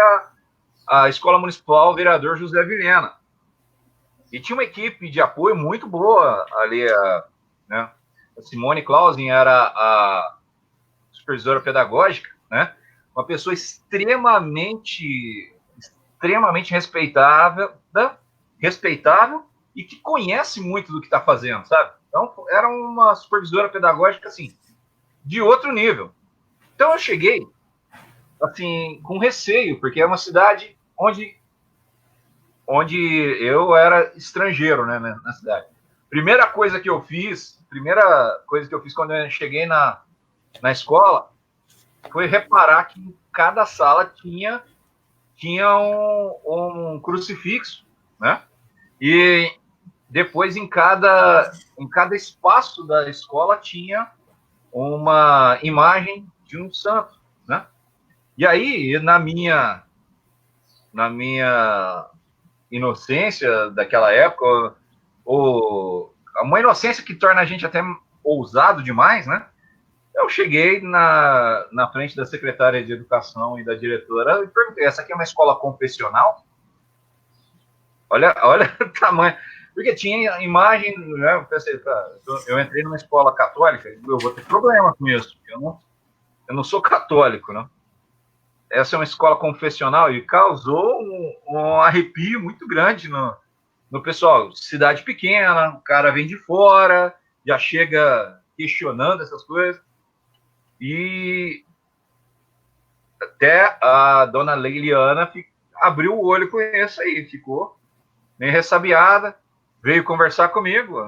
a Escola Municipal Vereador José Vilhena. E tinha uma equipe de apoio muito boa ali, né? A Simone Clausen era a supervisora pedagógica, né? Uma pessoa extremamente respeitável e que conhece muito do que está fazendo, sabe? Então, era uma supervisora pedagógica, assim, de outro nível. Então, eu cheguei, assim, com receio, porque é uma cidade onde eu era estrangeiro, né, na cidade. Primeira coisa que eu fiz quando eu cheguei na escola foi reparar que em cada sala tinha um crucifixo, né? E depois em cada espaço da escola tinha uma imagem de um santo, né? E aí, na minha inocência daquela época, uma inocência que torna a gente até ousado demais, né? Eu cheguei na frente da secretária de educação e da diretora e perguntei: essa aqui é uma escola confessional? Olha o tamanho. Porque tinha imagem, né? Eu pensei, eu entrei numa escola católica, eu vou ter problema com isso. Eu não sou católico, né? Essa é uma escola confessional e causou um arrepio muito grande no pessoal. Cidade pequena, o cara vem de fora, já chega questionando essas coisas. E até a dona Leiliana abriu o olho com isso aí, ficou meio ressabiada, veio conversar comigo,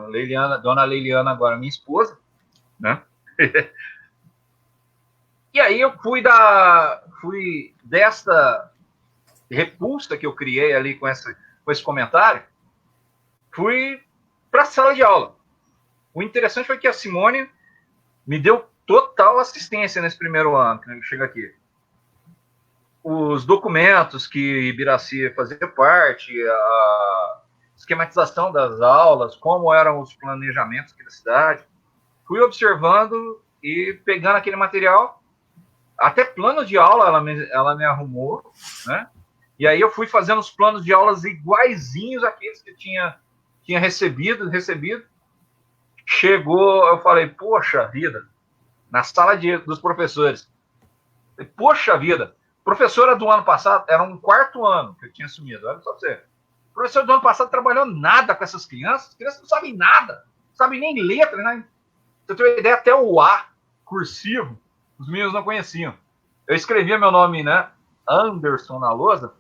dona Leiliana agora minha esposa, né? E aí eu fui desta repulsa que eu criei ali com esse comentário, fui para a sala de aula. O interessante foi que a Simone me deu total assistência nesse primeiro ano que eu chego aqui. Os documentos que Ibiraci fazia parte, a esquematização das aulas, como eram os planejamentos aqui da cidade, fui observando e pegando aquele material, até plano de aula ela me arrumou, né? E aí eu fui fazendo os planos de aulas iguaizinhos àqueles que tinha recebido. Chegou, eu falei, poxa vida, na sala dos professores. Poxa vida, professora do ano passado, era um quarto ano que eu tinha assumido, olha só você. O professor do ano passado trabalhou nada com essas crianças, as crianças não sabem nada, não sabem nem letra, né? Você tem uma ideia, até o A cursivo, os meninos não conheciam. Eu escrevia meu nome, né, Anderson na lousa,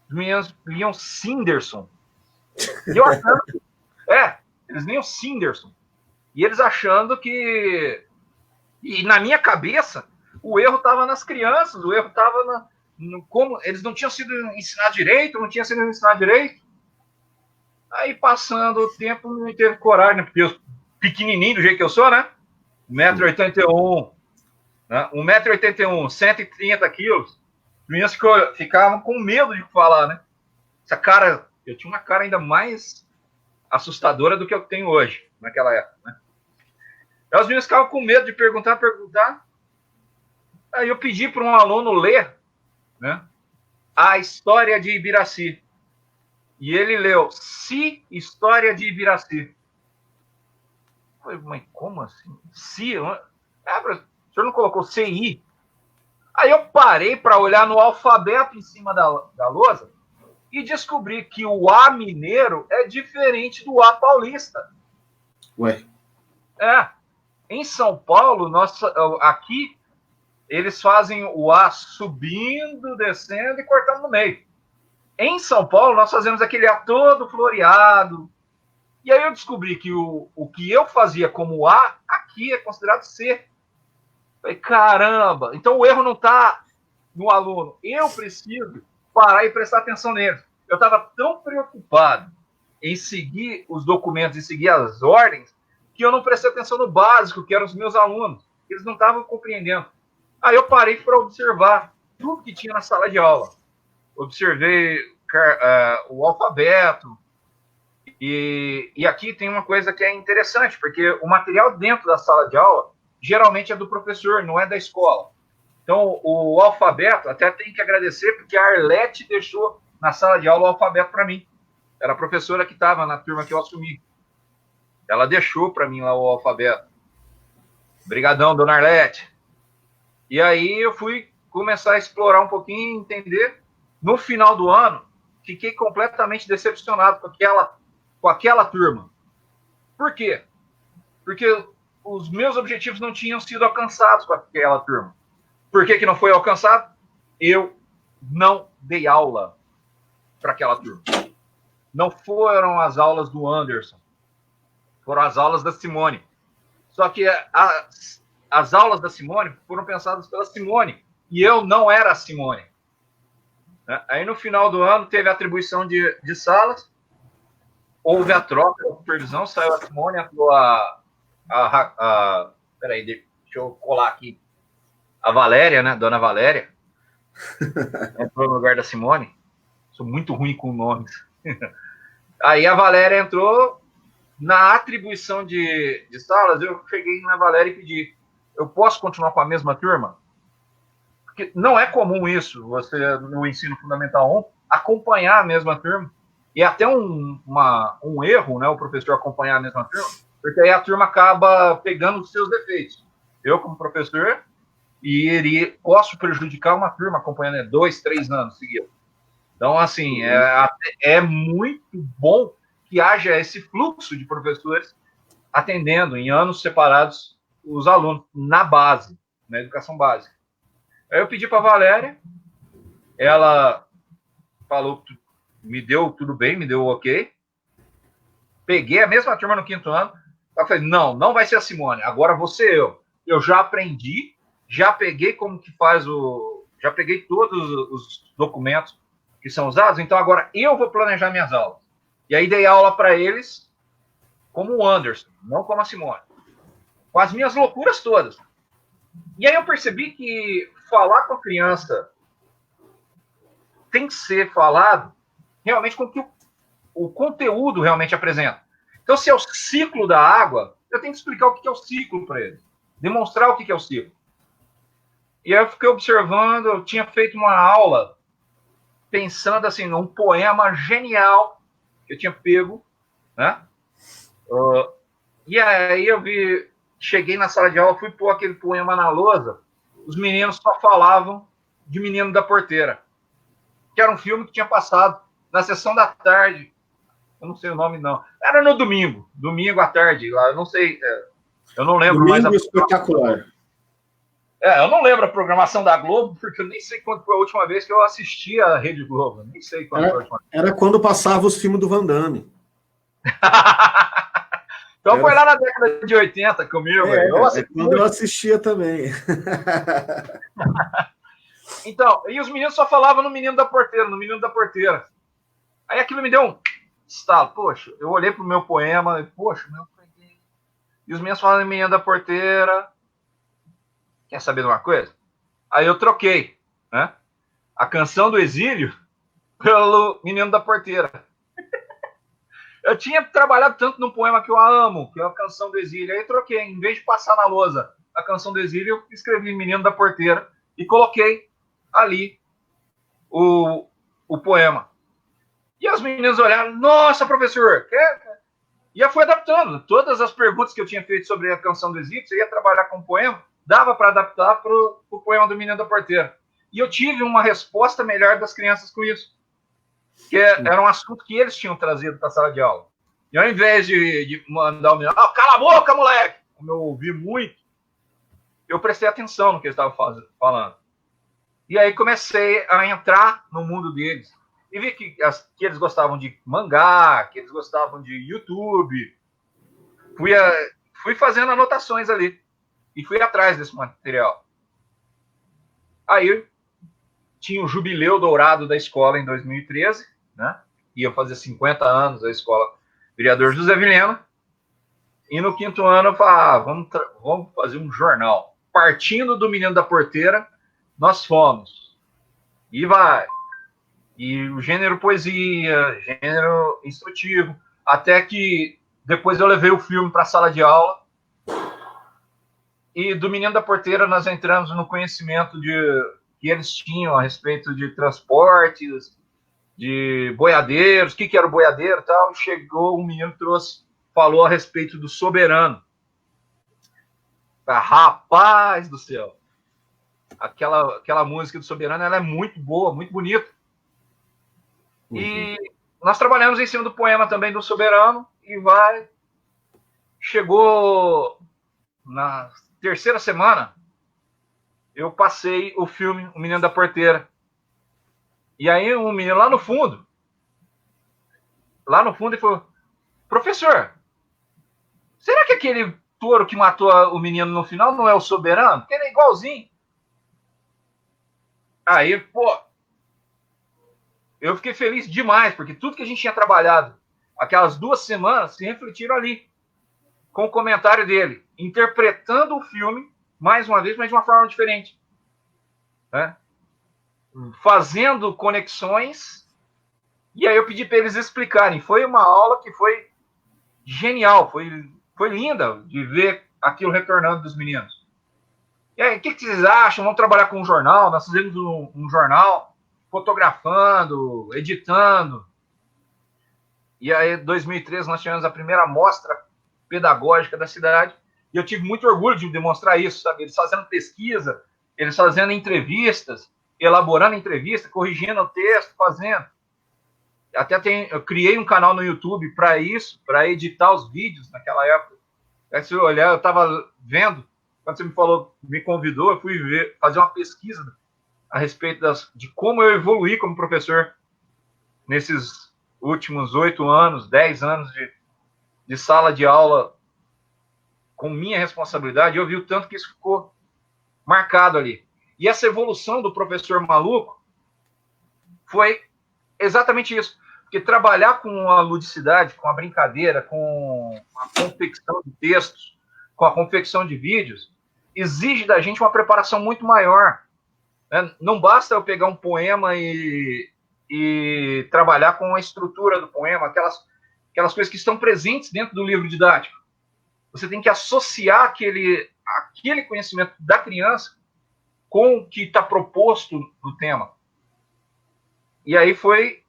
os meninos liam Cinderson. E eu achando, eles liam Cinderson. E eles achando que... E na minha cabeça, o erro estava nas crianças, o erro estava como eles não tinham sido ensinados direito, Aí, passando o tempo, não teve coragem, né? Porque eu, pequenininho, do jeito que eu sou, né? 1,81 m, né? 1,81 m, 130 quilos. Os meninos ficavam com medo de falar, né? Essa cara, eu tinha uma cara ainda mais assustadora do que eu tenho hoje, naquela época, né? Aí os meninos ficavam com medo de perguntar. Aí eu pedi para um aluno ler, né, a história de Ibiraci. E ele leu História de Ibiraci. Eu falei, mas como assim? O senhor não colocou CI? Aí eu parei para olhar no alfabeto em cima da lousa e descobri que o A mineiro é diferente do A paulista. Ué? Em São Paulo, aqui, eles fazem o A subindo, descendo e cortando no meio. Em São Paulo, nós fazemos aquele A todo floreado. E aí eu descobri que o que eu fazia como A, aqui é considerado C. Falei, caramba! Então o erro não está no aluno. Eu preciso parar e prestar atenção nele. Eu estava tão preocupado em seguir os documentos e seguir as ordens que eu não prestei atenção no básico, que eram os meus alunos. Eles não estavam compreendendo. Aí eu parei para observar tudo que tinha na sala de aula. Observei o alfabeto. E aqui tem uma coisa que é interessante, porque o material dentro da sala de aula geralmente é do professor, não é da escola. Então, o alfabeto, até tem que agradecer, porque a Arlete deixou na sala de aula o alfabeto para mim. Era a professora que estava na turma que eu assumi. Ela deixou para mim lá o alfabeto. Obrigadão, dona Arlete. E aí eu fui começar a explorar um pouquinho, entender. No final do ano, fiquei completamente decepcionado com aquela turma. Por quê? Porque os meus objetivos não tinham sido alcançados com aquela turma. Por que não foi alcançado? Eu não dei aula para aquela turma. Não foram as aulas do Anderson. Foram as aulas da Simone. Só que as aulas da Simone foram pensadas pela Simone. E eu não era a Simone. Aí, no final do ano, teve a atribuição de salas. Houve a troca da supervisão. Saiu a Simone, entrou peraí, deixa eu colar aqui. A Valéria, né? Dona Valéria. Entrou no lugar da Simone. Sou muito ruim com nomes. Aí a Valéria entrou. Na atribuição de salas, eu cheguei na Valéria e pedi, eu posso continuar com a mesma turma? Porque não é comum isso, você, no ensino fundamental 1, acompanhar a mesma turma. E é até um erro, né, o professor acompanhar a mesma turma, porque aí a turma acaba pegando os seus defeitos. Eu, como professor, posso prejudicar uma turma acompanhando 2, 3 anos seguidos. Então, assim, é muito bom que haja esse fluxo de professores atendendo em anos separados os alunos na base, na educação básica. Aí eu pedi para a Valéria, ela falou, me deu tudo bem, me deu ok. Peguei a mesma turma no 5º ano, eu falei, não vai ser a Simone, agora vou ser eu. Eu já aprendi, já peguei como que faz já peguei todos os documentos que são usados, então agora eu vou planejar minhas aulas. E aí dei aula para eles como o Anderson, não como a Simone. Com as minhas loucuras todas. E aí eu percebi que falar com a criança tem que ser falado realmente com o que o conteúdo realmente apresenta. Então, se é o ciclo da água, eu tenho que explicar o que é o ciclo para eles. Demonstrar o que é o ciclo. E aí eu fiquei observando, eu tinha feito uma aula pensando assim, num poema genial que eu tinha pego, né? E aí eu cheguei na sala de aula, fui pôr aquele poema na lousa, os meninos só falavam de Menino da Porteira, que era um filme que tinha passado na sessão da tarde, eu não sei o nome não, era no domingo à tarde, lá, eu não sei, eu não lembro Domingo mais. Espetacular. Eu não lembro a programação da Globo, porque eu nem sei quando foi a última vez que eu assisti a Rede Globo, nem sei quando foi a última vez. Era quando passava os filmes do Van Damme. Então foi lá na década de 80 comigo. Quando eu assistia também. Então, e os meninos só falavam no Menino da Porteira. Aí aquilo me deu um estalo. Poxa, eu olhei pro meu poema e, poxa, e os meninos falavam no Menino da Porteira. Quer saber de uma coisa? Aí eu troquei, né? A Canção do Exílio pelo Menino da Porteira. Eu tinha trabalhado tanto num poema que eu amo, que é a Canção do Exílio. Aí eu troquei, em vez de passar na lousa a Canção do Exílio, eu escrevi Menino da Porteira e coloquei ali o poema. E os meninos olharam, nossa, professor, E eu fui adaptando. Todas as perguntas que eu tinha feito sobre a Canção do Exílio, você ia trabalhar com um poema, dava para adaptar para o poema do Menino da Porteira. E eu tive uma resposta melhor das crianças com isso. Que era um assunto que eles tinham trazido para a sala de aula. E ao invés de mandar o menino, cala a boca, moleque! Como eu ouvi muito, eu prestei atenção no que eles estavam falando. E aí comecei a entrar no mundo deles. E vi que eles gostavam de mangá, que eles gostavam de YouTube. Fui fazendo anotações ali. E fui atrás desse material. Aí tinha o jubileu dourado da escola em 2013, né? Ia fazer 50 anos da escola Vereador José Vilhena. E no 5º ano eu falei, vamos fazer um jornal. Partindo do Menino da Porteira, nós fomos. E vai. E o gênero poesia, gênero instrutivo, até que depois eu levei o filme para a sala de aula. E do Menino da Porteira nós entramos no conhecimento que eles tinham a respeito de transportes, de boiadeiros, o que era o boiadeiro e tal. Chegou, um menino falou a respeito do soberano. Rapaz do céu! Aquela música do soberano, ela é muito boa, muito bonita. Uhum. E nós trabalhamos em cima do poema também do soberano, e chegou na 3ª semana, eu passei o filme O Menino da Porteira. E aí um menino lá no fundo, ele falou, professor, será que aquele touro que matou o menino no final não é o soberano? Porque ele é igualzinho. Aí, eu fiquei feliz demais, porque tudo que a gente tinha trabalhado aquelas 2 semanas se refletiram ali, com o comentário dele, interpretando o filme, mais uma vez, mas de uma forma diferente. Né? Fazendo conexões, e aí eu pedi para eles explicarem. Foi uma aula que foi genial, foi linda de ver aquilo retornando dos meninos. E aí, o que vocês acham? Vamos trabalhar com um jornal? Nós fizemos um jornal, fotografando, editando. E aí, em 2013, nós tivemos a primeira mostra pedagógica da cidade, e eu tive muito orgulho de demonstrar isso, sabe? Eles fazendo pesquisa, eles fazendo entrevistas, elaborando entrevista, corrigindo o texto, fazendo. Eu criei um canal no YouTube para isso, para editar os vídeos naquela época. Aí, se eu olhar, eu estava vendo, quando você me convidou, eu fui fazer uma pesquisa a respeito de como eu evoluí como professor nesses últimos 8 anos, 10 anos de sala de aula com minha responsabilidade. Eu vi o tanto que isso ficou marcado ali. E essa evolução do professor maluco foi exatamente isso. Porque trabalhar com a ludicidade, com a brincadeira, com a confecção de textos, com a confecção de vídeos, exige da gente uma preparação muito maior. Né? Não basta eu pegar um poema e trabalhar com a estrutura do poema, aquelas coisas que estão presentes dentro do livro didático. Você tem que associar aquele conhecimento da criança com o que está proposto no tema. E aí foi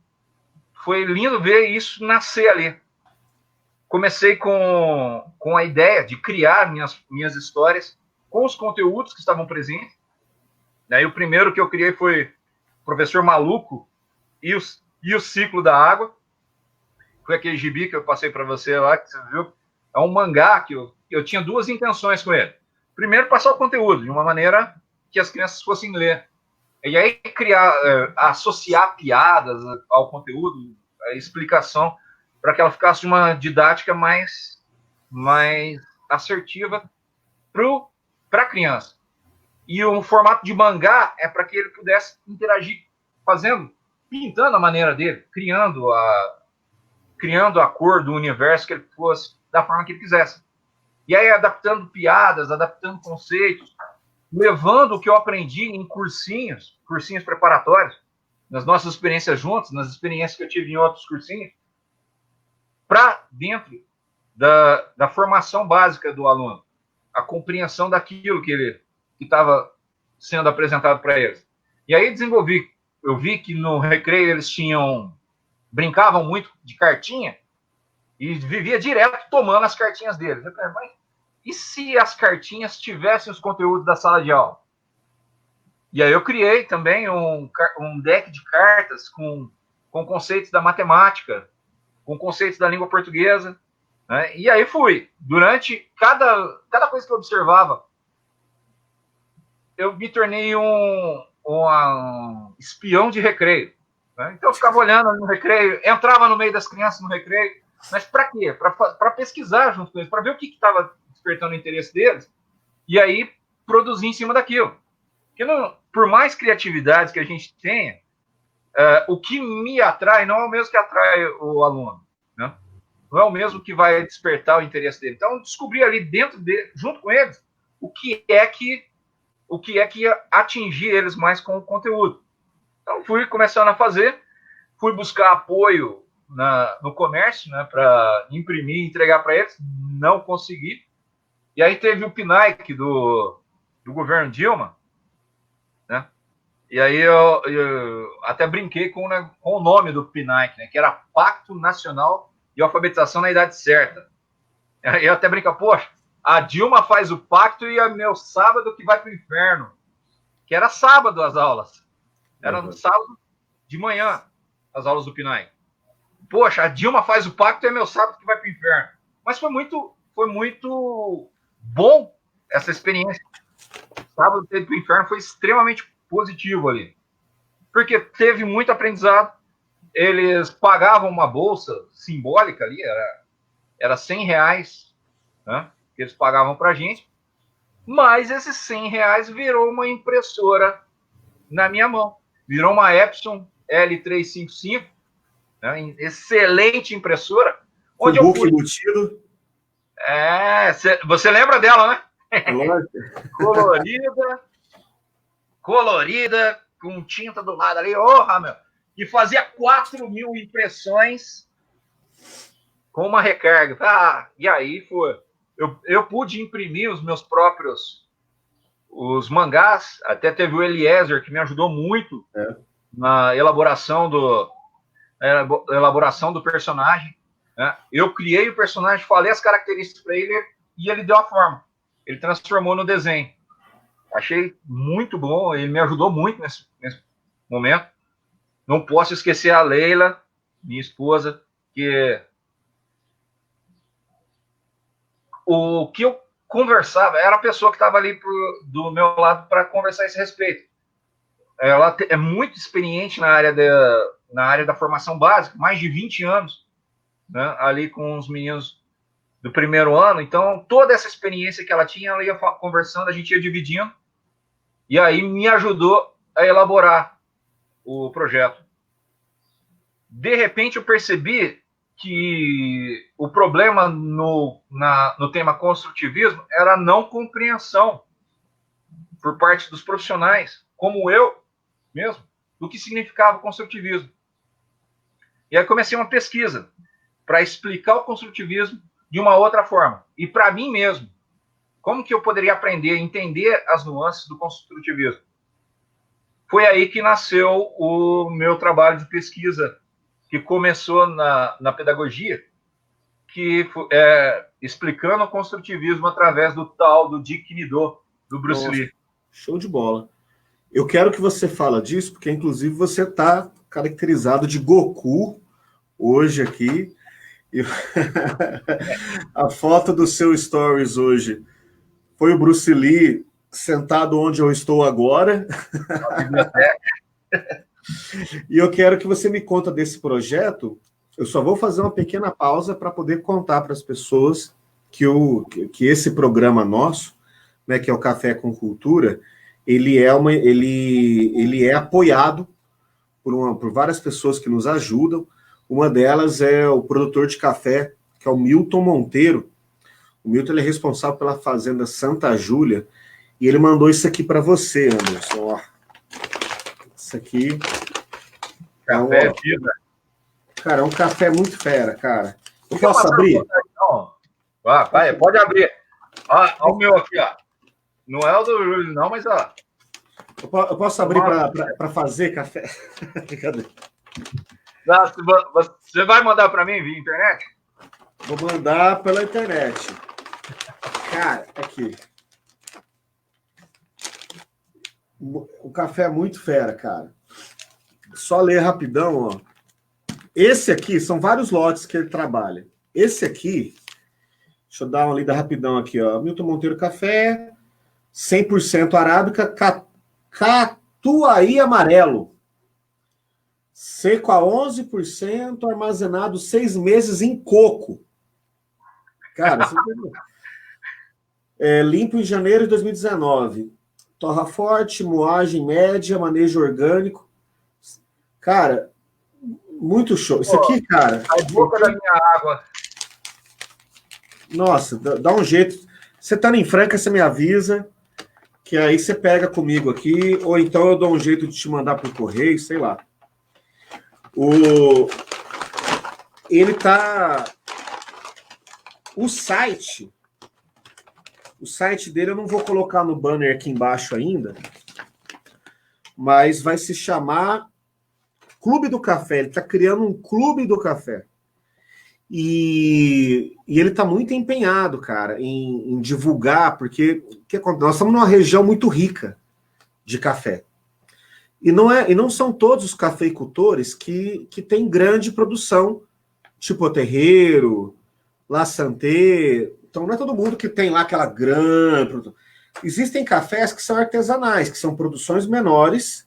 lindo ver isso nascer ali. Comecei com a ideia de criar minhas histórias com os conteúdos que estavam presentes. Aí o primeiro que eu criei foi o Professor Maluco e o Ciclo da Água. Foi aquele gibi que eu passei para você lá, que você viu. É um mangá que eu tinha duas intenções com ele. Primeiro, passar o conteúdo de uma maneira que as crianças fossem ler. E aí associar piadas ao conteúdo, a explicação, para que ela ficasse de uma didática mais assertiva para a criança. E o formato de mangá é para que ele pudesse interagir pintando a maneira dele, criando a cor do universo que ele fosse da forma que ele quisesse. E aí adaptando piadas, adaptando conceitos, levando o que eu aprendi em cursinhos preparatórios, nas nossas experiências juntos, nas experiências que eu tive em outros cursinhos, para dentro da formação básica do aluno, a compreensão daquilo que estava sendo apresentado para eles. E aí eu vi que no recreio eles brincavam muito de cartinha e vivia direto tomando as cartinhas deles. Eu falei, mas e se as cartinhas tivessem os conteúdos da sala de aula? E aí eu criei também um deck de cartas com conceitos da matemática, com conceitos da língua portuguesa, né? E aí durante cada coisa que eu observava, eu me tornei um espião de recreio. Né? Então eu ficava olhando no recreio, entrava no meio das crianças no recreio, mas para quê? Para pesquisar junto com eles, para ver o que estava despertando o interesse deles, e aí produzir em cima daquilo. Porque por mais criatividade que a gente tenha, o que me atrai não é o mesmo que atrai o aluno. Né? Não é o mesmo que vai despertar o interesse dele. Então, eu descobri ali junto com eles, o que é que ia atingir eles mais com o conteúdo. Então, fui começando a fazer, fui buscar apoio no comércio, né, para imprimir e entregar para eles, não consegui. E aí teve o PNAEC do governo Dilma, né? E aí eu até brinquei com o nome do PNAEC, né, que era Pacto Nacional de Alfabetização na Idade Certa. Aí eu até brinco, poxa, a Dilma faz o pacto e é meu sábado que vai para o inferno. Que era sábado as aulas. Era no sábado de manhã as aulas do PNAEC. Poxa, a Dilma faz o pacto e é meu sábado que vai para o inferno. Mas foi muito bom essa experiência. Sábado para o inferno foi extremamente positivo ali. Porque teve muito aprendizado. Eles pagavam uma bolsa simbólica ali, era R$100, né, que eles pagavam para a gente, mas esses R$100 virou uma impressora na minha mão. Virou uma Epson L355, né, excelente impressora. Onde eu fui embutido. Você lembra dela, né? colorida, com tinta do lado ali, meu. E fazia 4.000 impressões com uma recarga. E aí eu pude imprimir os meus próprios mangás. Até teve o Eliezer, que me ajudou muito na elaboração do personagem. Né? Eu criei o personagem, falei as características para ele e ele deu a forma. Ele transformou no desenho. Achei muito bom, ele me ajudou muito nesse momento. Não posso esquecer a Leila, minha esposa, que o que eu conversava era a pessoa que estava ali do meu lado para conversar a esse respeito. Ela é muito experiente na área da formação básica, mais de 20 anos, né, ali com os meninos do primeiro ano. Então, toda essa experiência que ela tinha, ela ia conversando, a gente ia dividindo, e aí me ajudou a elaborar o projeto. de repente eu percebi que o problema no tema construtivismo era a não compreensão por parte dos profissionais, como eu mesmo, do que significava o construtivismo. E aí comecei uma pesquisa para explicar o construtivismo de uma outra forma. E para mim mesmo, como que eu poderia aprender, entender as nuances do construtivismo? Foi aí que nasceu o meu trabalho de pesquisa, que começou na pedagogia, que explicando o construtivismo através do tal do Jeet Kune Do, do Bruce Lee. Show de bola. Eu quero que você fale disso, porque inclusive você está caracterizado de Goku hoje aqui. A foto do seu stories hoje foi o Bruce Lee sentado onde eu estou agora. E eu quero que você me conta desse projeto. Eu só vou fazer uma pequena pausa para poder contar para as pessoas que esse programa nosso, né, que é o Café com Cultura, ele é apoiado por várias pessoas que nos ajudam. Uma delas é o produtor de café, que é o Milton Monteiro. O Milton ele é responsável pela Fazenda Santa Júlia, e ele mandou isso aqui para você, Anderson. Ó. Isso aqui. Café vida. Cara, é um café muito fera, cara. Eu posso abrir? Vai, pode abrir. Olha o meu aqui, ó. Não é o do Júlio, não, mas ó. Eu posso abrir para fazer café? Cadê? Você vai mandar para mim via internet? Vou mandar pela internet. Cara, aqui. O café é muito fera, cara. Só ler rapidão, ó. Esse aqui, são vários lotes que ele trabalha. Esse aqui, deixa eu dar uma lida rapidão aqui, ó. Milton Monteiro Café, 100% arábica, Catuai amarelo. Seco a 11%, armazenado 6 meses em coco. Cara, você entendeu? Limpo em janeiro de 2019. Torra forte, moagem média, manejo orgânico. Cara, muito show. Isso aqui, cara... A boca da minha água. Nossa, dá um jeito. Você tá em Franca, você me avisa, que aí você pega comigo aqui, ou então eu dou um jeito de te mandar por correio, sei lá. Ele tá... O site dele eu não vou colocar no banner aqui embaixo ainda, mas vai se chamar Clube do Café. Ele está criando um Clube do Café. E ele está muito empenhado, cara, em divulgar, porque nós estamos numa região muito rica de café. E não são todos os cafeicultores que têm grande produção, tipo o Terreiro, La Santé. Então não é todo mundo que tem lá aquela grande produção. Existem cafés que são artesanais, que são produções menores,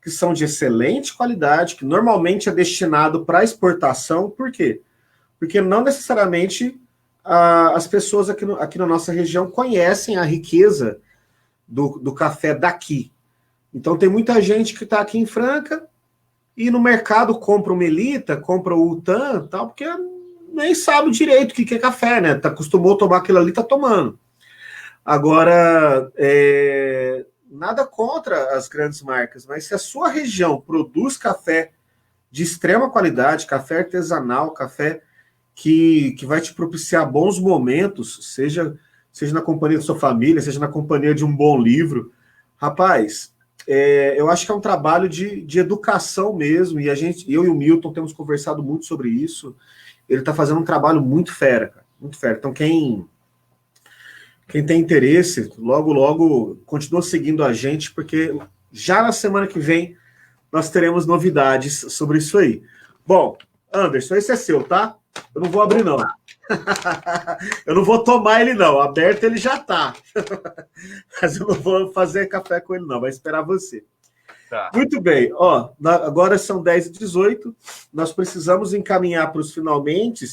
que são de excelente qualidade, que normalmente é destinado para exportação. Por quê? Porque não necessariamente as pessoas aqui na nossa região conhecem a riqueza do café daqui. Então tem muita gente que está aqui em Franca e no mercado compra o Melita, compra o Utan, tal, porque nem sabe direito o que é café, né? Acostumou a tomar aquilo ali, tá tomando. Agora, nada contra as grandes marcas, mas se a sua região produz café de extrema qualidade, café artesanal, café que vai te propiciar bons momentos, seja na companhia da sua família, seja na companhia de um bom livro, rapaz, eu acho que é um trabalho de educação mesmo, e eu e o Milton temos conversado muito sobre isso. Ele está fazendo um trabalho muito fera, cara, muito fera. Então, quem tem interesse, logo continua seguindo a gente, porque já na semana que vem nós teremos novidades sobre isso aí. Bom, Anderson, esse é seu, tá? Eu não vou abrir, não. Eu não vou tomar ele, não. Aberto ele já tá. Mas eu não vou fazer café com ele, não. Vai esperar você. Tá. Muito bem. Ó, agora são 10h18. Nós precisamos encaminhar para os finalmente.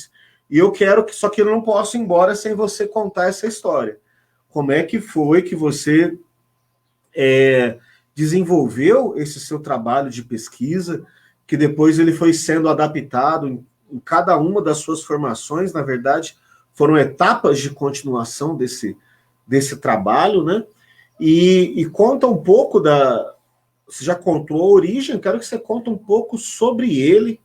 E eu quero só que eu não posso ir embora sem você contar essa história. Como é que foi que você desenvolveu esse seu trabalho de pesquisa, que depois ele foi sendo adaptado em cada uma das suas formações, na verdade, foram etapas de continuação desse trabalho, né? E conta um pouco da... Você já contou a origem, quero que você conte um pouco sobre ele,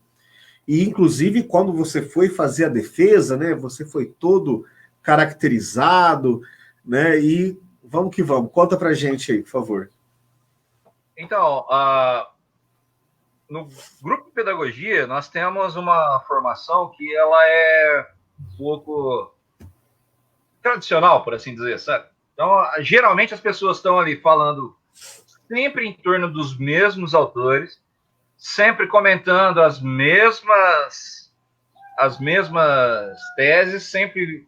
e inclusive quando você foi fazer a defesa, né? Você foi todo caracterizado, né? E vamos que vamos, conta pra gente aí, por favor. Então, no grupo de pedagogia, nós temos uma formação que ela é um pouco tradicional, por assim dizer, sabe? Então, geralmente as pessoas estão ali falando sempre em torno dos mesmos autores, sempre comentando as mesmas teses, sempre...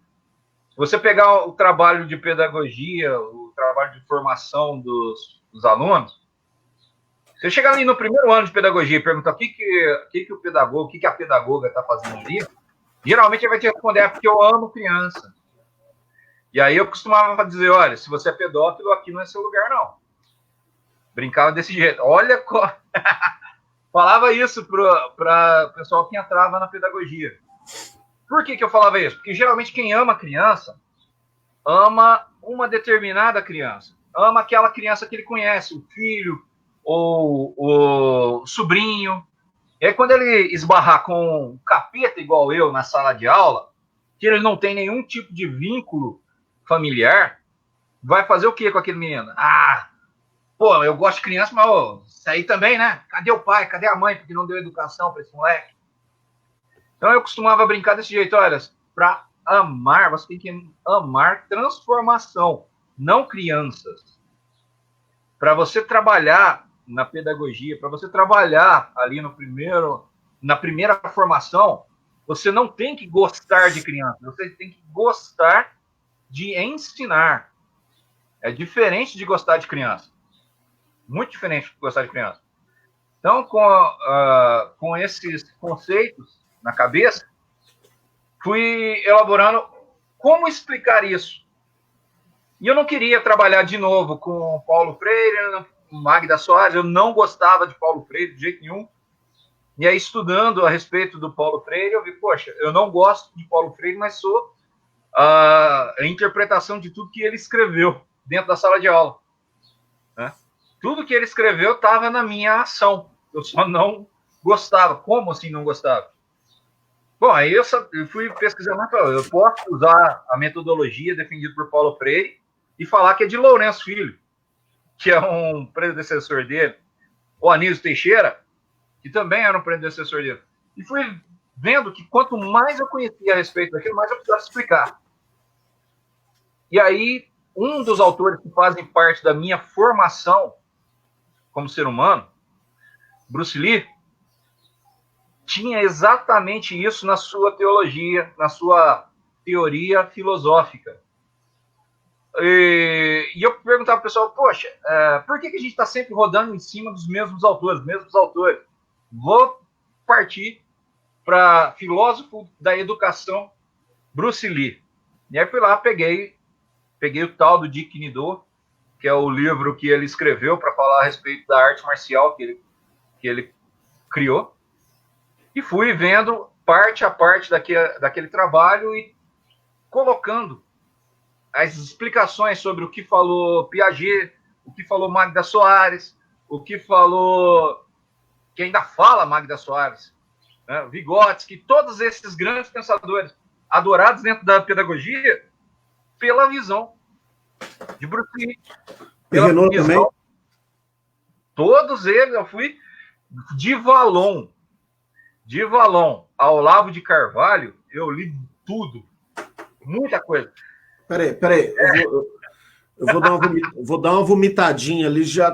Se você pegar o trabalho de pedagogia, o trabalho de formação dos alunos, você chegar ali no primeiro ano de pedagogia e perguntar o que o pedagogo, o que a pedagoga está fazendo ali, geralmente ele vai te responder, porque eu amo criança. E aí eu costumava dizer, olha, se você é pedófilo, aqui não é seu lugar, não. Brincava desse jeito. Olha, falava isso para o pessoal que entrava na pedagogia. Por que eu falava isso? Porque geralmente quem ama criança, ama uma determinada criança. Ama aquela criança que ele conhece, o filho, ou o sobrinho. E aí quando ele esbarrar com um capeta igual eu na sala de aula, que ele não tem nenhum tipo de vínculo familiar, vai fazer o que com aquele menino? Pô, eu gosto de criança, mas isso aí também, né? Cadê o pai? Cadê a mãe? Porque não deu educação para esse moleque. Então eu costumava brincar desse jeito, olha, para amar, você tem que amar transformação, não crianças. Para você trabalhar na pedagogia, para você trabalhar ali na primeira formação, você não tem que gostar de criança, você tem que gostar de ensinar. É diferente de gostar de criança. Muito diferente de gostar de criança. Então, com esses conceitos na cabeça, fui elaborando como explicar isso. E eu não queria trabalhar de novo com Paulo Freire, Magda Soares, eu não gostava de Paulo Freire de jeito nenhum. E aí, estudando a respeito do Paulo Freire, eu vi, poxa, eu não gosto de Paulo Freire, mas sou a interpretação de tudo que ele escreveu dentro da sala de aula. Né? Tudo que ele escreveu estava na minha ação. Eu só não gostava. Como assim não gostava? Bom, aí eu fui pesquisando, eu posso usar a metodologia defendida por Paulo Freire e falar que é de Lourenço Filho, que é um predecessor dele, o Anísio Teixeira, que também era um predecessor dele. E fui vendo que quanto mais eu conhecia a respeito daquilo, mais eu precisava explicar. E aí, um dos autores que fazem parte da minha formação como ser humano, Bruce Lee, tinha exatamente isso na sua teologia, na sua teoria filosófica. E eu perguntava para o pessoal, poxa, por que a gente está sempre rodando em cima dos mesmos autores? Vou partir para filósofo da educação, Bruce Lee. E aí fui lá, peguei o tal do Jeet Kune Do, que é o livro que ele escreveu para falar a respeito da arte marcial que ele criou, e fui vendo parte a parte daquele trabalho e colocando as explicações sobre o que falou Piaget, o que falou Magda Soares, o que falou, que ainda fala Magda Soares, né? Vygotsky, todos esses grandes pensadores adorados dentro da pedagogia pela visão de Bruce Lee. Pela visão, também? Todos eles, eu fui de Vallon a Olavo de Carvalho, eu li tudo, muita coisa. Peraí, eu vou dar uma vomitadinha ali já.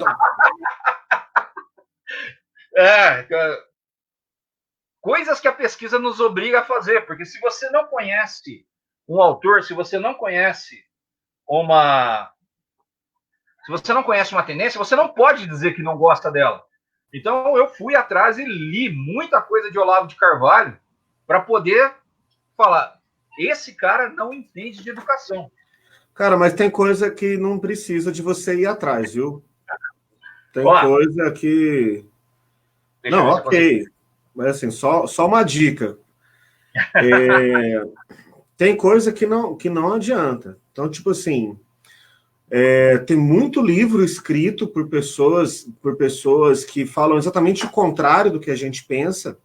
Coisas que a pesquisa nos obriga a fazer, porque se você não conhece um autor, se você não conhece uma tendência, você não pode dizer que não gosta dela. Então eu fui atrás e li muita coisa de Olavo de Carvalho para poder falar, esse cara não entende de educação. Cara, mas tem coisa que não precisa de você ir atrás, viu? Tem coisa que... Não, ok. Mas assim, só uma dica. Tem coisa que não adianta. Então, tipo assim, tem muito livro escrito por pessoas que falam exatamente o contrário do que a gente pensa.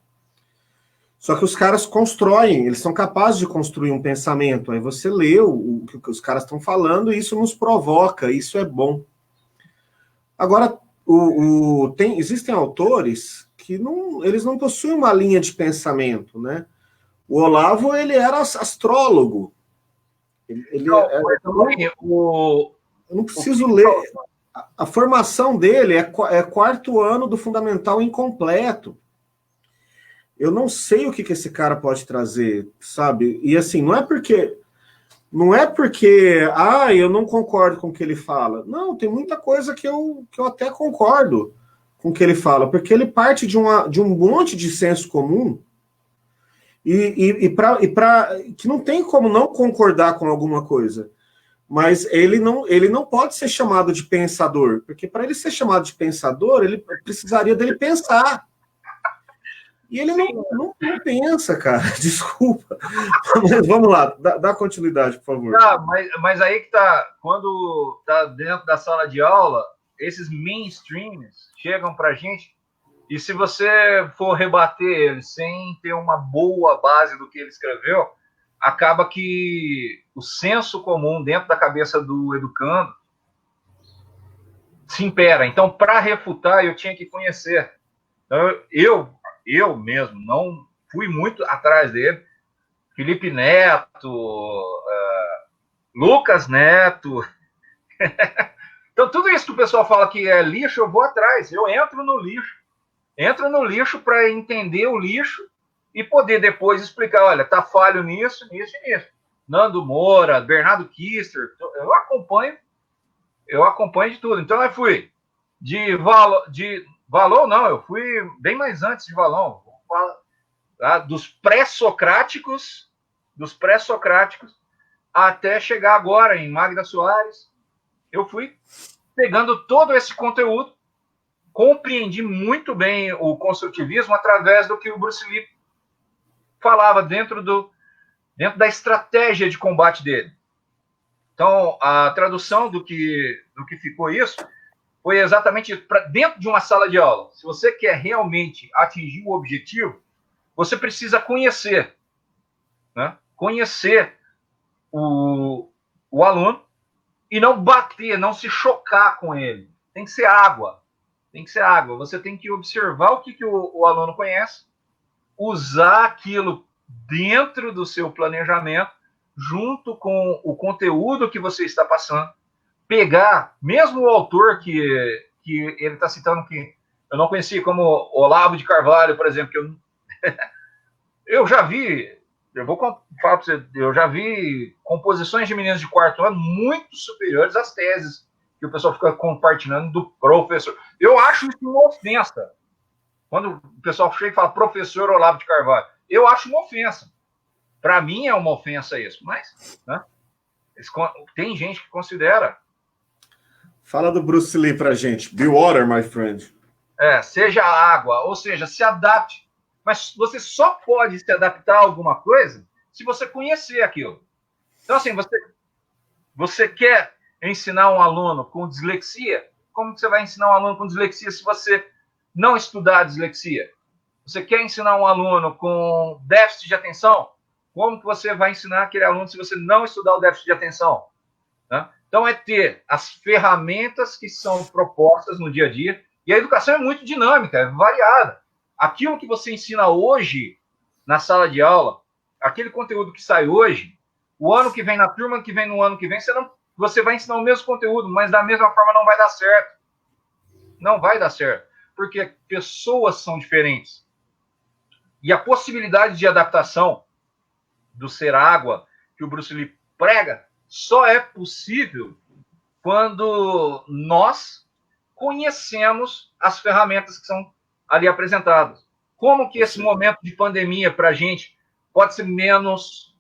Só que os caras constroem, eles são capazes de construir um pensamento. Aí você lê o que os caras estão falando e isso nos provoca, isso é bom. Agora, existem autores que eles não possuem uma linha de pensamento, né? O Olavo, ele era astrólogo. Eu não preciso ler. A formação dele é quarto ano do fundamental incompleto. Eu não sei o que esse cara pode trazer, sabe? E assim, não é porque eu não concordo com o que ele fala. Não, tem muita coisa que eu até concordo com o que ele fala, porque ele parte de um monte de senso comum que não tem como não concordar com alguma coisa. Mas ele não pode ser chamado de pensador, porque para ele ser chamado de pensador, ele precisaria dele pensar. E ele não pensa, cara. Desculpa. Mas vamos lá, dá continuidade, por favor. Mas aí que tá, quando tá dentro da sala de aula, esses mainstreams chegam pra gente, e se você for rebater eles sem ter uma boa base do que ele escreveu, acaba que o senso comum dentro da cabeça do educando se impera. Então, para refutar, eu tinha que conhecer. Então, eu mesmo não fui muito atrás dele. Felipe Neto, Lucas Neto. Então, tudo isso que o pessoal fala que é lixo, eu vou atrás. Eu entro no lixo. Entro no lixo para entender o lixo e poder depois explicar, olha, tá falho nisso, nisso e nisso. Nando Moura, Bernardo Kister, eu acompanho de tudo. Então, eu fui de Valon, não, eu fui bem mais antes de Valon. Dos pré-socráticos até chegar agora em Magda Soares. Eu fui pegando todo esse conteúdo, compreendi muito bem o construtivismo através do que o Bruce Lee falava dentro da estratégia de combate dele. Então, a tradução do que ficou isso foi exatamente para dentro de uma sala de aula. Se você quer realmente atingir o objetivo, você precisa conhecer, né? Conhecer o aluno e não bater, não se chocar com ele. Tem que ser água. Você tem que observar o que o aluno conhece, usar aquilo dentro do seu planejamento, junto com o conteúdo que você está passando, pegar, mesmo o autor que ele está citando, que eu não conhecia, como Olavo de Carvalho, por exemplo, que eu já vi, eu vou falar para você, eu já vi composições de meninos de quarto ano muito superiores às teses que o pessoal fica compartilhando do professor. Eu acho isso uma ofensa. Quando o pessoal chega e fala professor Olavo de Carvalho, eu acho uma ofensa. Para mim é uma ofensa isso, mas, né, tem gente que considera. Fala do Bruce Lee pra gente. Be water, my friend. Seja água, ou seja, se adapte. Mas você só pode se adaptar a alguma coisa se você conhecer aquilo. Então, assim, você quer ensinar um aluno com dislexia? Como que você vai ensinar um aluno com dislexia se você não estudar a dislexia? Você quer ensinar um aluno com déficit de atenção? Como que você vai ensinar aquele aluno se você não estudar o déficit de atenção? Né? Então, é ter as ferramentas que são propostas no dia a dia. E a educação é muito dinâmica, é variada. Aquilo que você ensina hoje na sala de aula, aquele conteúdo que sai hoje, o ano que vem, na turma que vem, no ano que vem, você vai ensinar o mesmo conteúdo, mas da mesma forma não vai dar certo. Não vai dar certo. Porque pessoas são diferentes. E a possibilidade de adaptação do ser água que o Bruce Lee prega só é possível quando nós conhecemos as ferramentas que são ali apresentadas. Como que esse momento de pandemia para a gente pode ser menos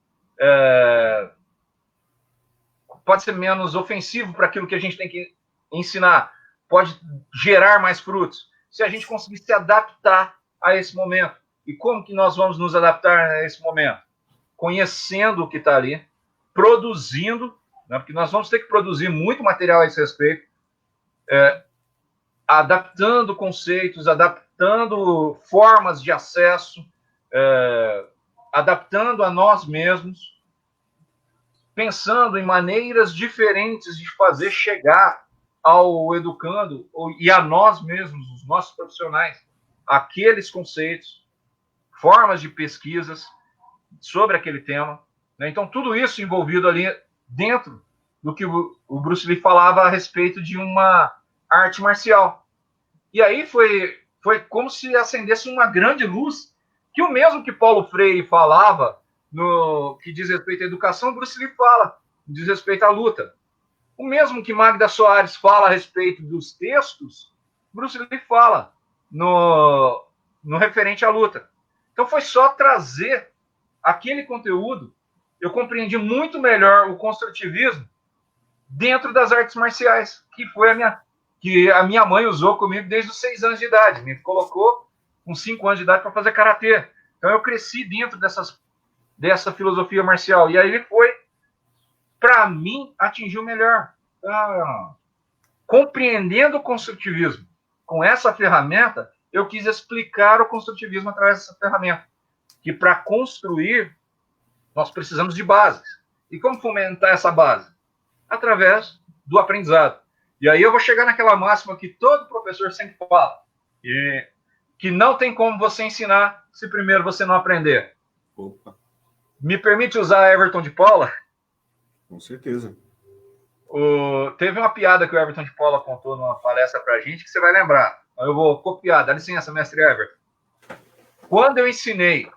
ofensivo para aquilo que a gente tem que ensinar, pode gerar mais frutos. se a gente conseguir se adaptar a esse momento. E como que nós vamos nos adaptar a esse momento? Conhecendo o que está ali, produzindo, né, porque nós vamos ter que produzir muito material a esse respeito, adaptando conceitos, adaptando formas de acesso, adaptando a nós mesmos, pensando em maneiras diferentes de fazer chegar ao educando e a nós mesmos, os nossos profissionais, aqueles conceitos, formas de pesquisas sobre aquele tema, né? Então, tudo isso envolvido ali dentro do que o Bruce Lee falava a respeito de uma arte marcial. E aí foi como se acendesse uma grande luz, que o mesmo que Paulo Freire falava no que diz respeito à educação, Bruce Lee fala, diz respeito à luta. O mesmo que Magda Soares fala a respeito dos textos, Bruce Lee fala no referente à luta. Então foi só trazer aquele conteúdo, eu compreendi muito melhor o construtivismo dentro das artes marciais, que a minha mãe usou comigo desde os 6 anos de idade. Me colocou com 5 anos de idade para fazer karatê. Então eu cresci dentro dessa filosofia marcial. E aí ele foi, para mim, atingiu melhor. Compreendendo o construtivismo com essa ferramenta, eu quis explicar o construtivismo através dessa ferramenta. Que para construir, nós precisamos de bases. E como fomentar essa base? Através do aprendizado. E aí eu vou chegar naquela máxima que todo professor sempre fala, que não tem como você ensinar se primeiro você não aprender. Opa. Me permite usar Everton de Paula? Com certeza. Teve uma piada que o Everton de Paula contou numa palestra para a gente que você vai lembrar. Eu vou copiar. Dá licença, mestre Everton. Quando eu ensinei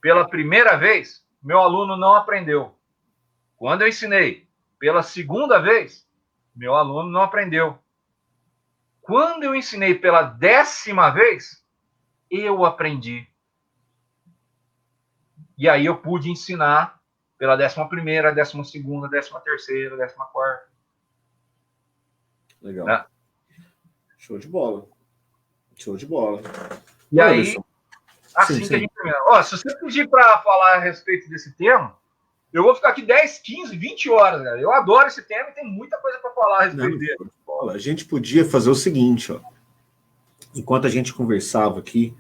pela primeira vez, meu aluno não aprendeu. Quando eu ensinei pela segunda vez, meu aluno não aprendeu. Quando eu ensinei pela 10ª vez, eu aprendi. E aí eu pude ensinar pela 11ª, 12ª, 13ª, 14ª. Legal. Né? Show de bola. Show de bola. E aí, assim sim, que a gente termina. Se você pedir para falar a respeito desse tema, eu vou ficar aqui 10, 15, 20 horas, cara. Eu adoro esse tema e tem muita coisa para falar a respeito dele. A gente podia fazer o seguinte, enquanto a gente conversava aqui,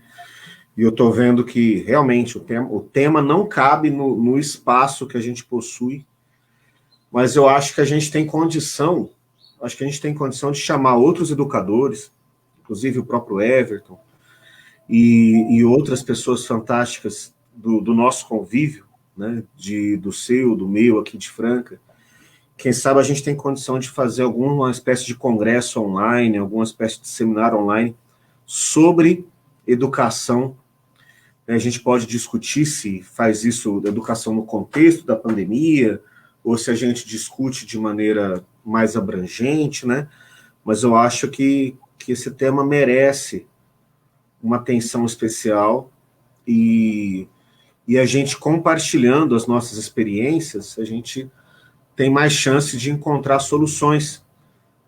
e eu estou vendo que realmente o tema não cabe no espaço que a gente possui, mas eu acho que a gente tem condição, de chamar outros educadores, inclusive o próprio Everton, e outras pessoas fantásticas do nosso convívio, né, do seu, do meu, aqui de Franca. Quem sabe a gente tem condição de fazer alguma espécie de congresso online, alguma espécie de seminário online sobre educação. A gente pode discutir se faz isso, educação no contexto da pandemia, ou se a gente discute de maneira mais abrangente, né? Mas eu acho que esse tema merece uma atenção especial e a gente compartilhando as nossas experiências, a gente tem mais chance de encontrar soluções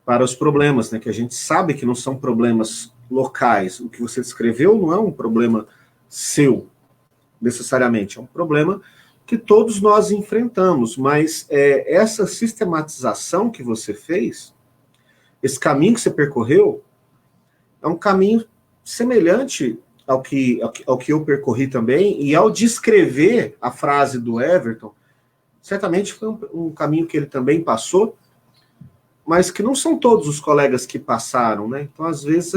para os problemas, né? Que a gente sabe que não são problemas locais. O que você descreveu não é um problema seu, necessariamente, é um problema que todos nós enfrentamos, mas essa sistematização que você fez, esse caminho que você percorreu, é um caminho semelhante ao que eu percorri também, e ao descrever a frase do Everton, certamente foi um caminho que ele também passou, mas que não são todos os colegas que passaram, né? Então, às vezes,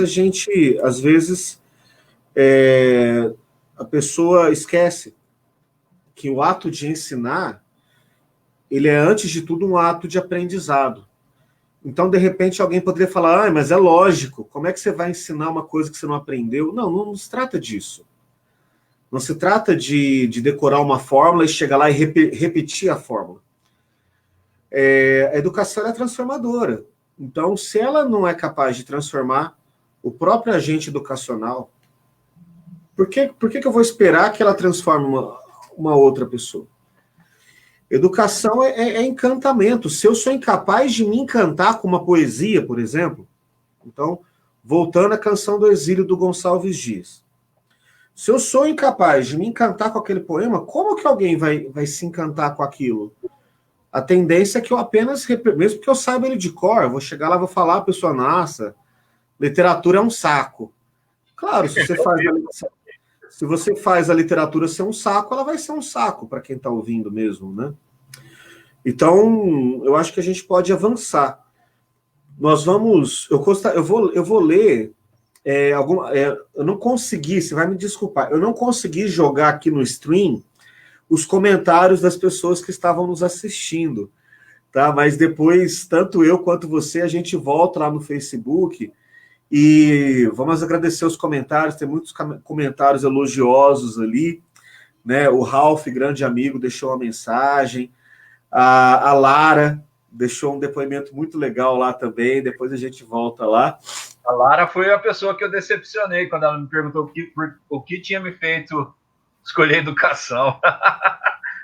a pessoa esquece que o ato de ensinar, ele é, antes de tudo, um ato de aprendizado. Então, de repente, alguém poderia falar, mas é lógico, como é que você vai ensinar uma coisa que você não aprendeu? Não se trata disso. Não se trata de decorar uma fórmula e chegar lá e repetir a fórmula. A educação é transformadora. Então, se ela não é capaz de transformar o próprio agente educacional, por que eu vou esperar que ela transforme uma outra pessoa? Educação é encantamento. Se eu sou incapaz de me encantar com uma poesia, por exemplo, então, voltando à Canção do Exílio do Gonçalves Dias. Se eu sou incapaz de me encantar com aquele poema, como que alguém vai se encantar com aquilo? A tendência é que eu apenas, mesmo que eu saiba ele de cor, eu vou chegar lá e vou falar, a pessoa, nossa, literatura é um saco. Claro, se você faz a literatura ser um saco, ela vai ser um saco para quem está ouvindo mesmo, né? Então, eu acho que a gente pode avançar. Nós vamos... Eu vou ler... eu não consegui, você vai me desculpar, eu não consegui jogar aqui no stream os comentários das pessoas que estavam nos assistindo, tá? Mas depois, tanto eu quanto você, a gente volta lá no Facebook e vamos agradecer os comentários, tem muitos comentários elogiosos ali, né? O Ralph, grande amigo, deixou uma mensagem, a Lara deixou um depoimento muito legal lá também, depois a gente volta lá. A Lara foi a pessoa que eu decepcionei quando ela me perguntou o que tinha me feito escolher educação.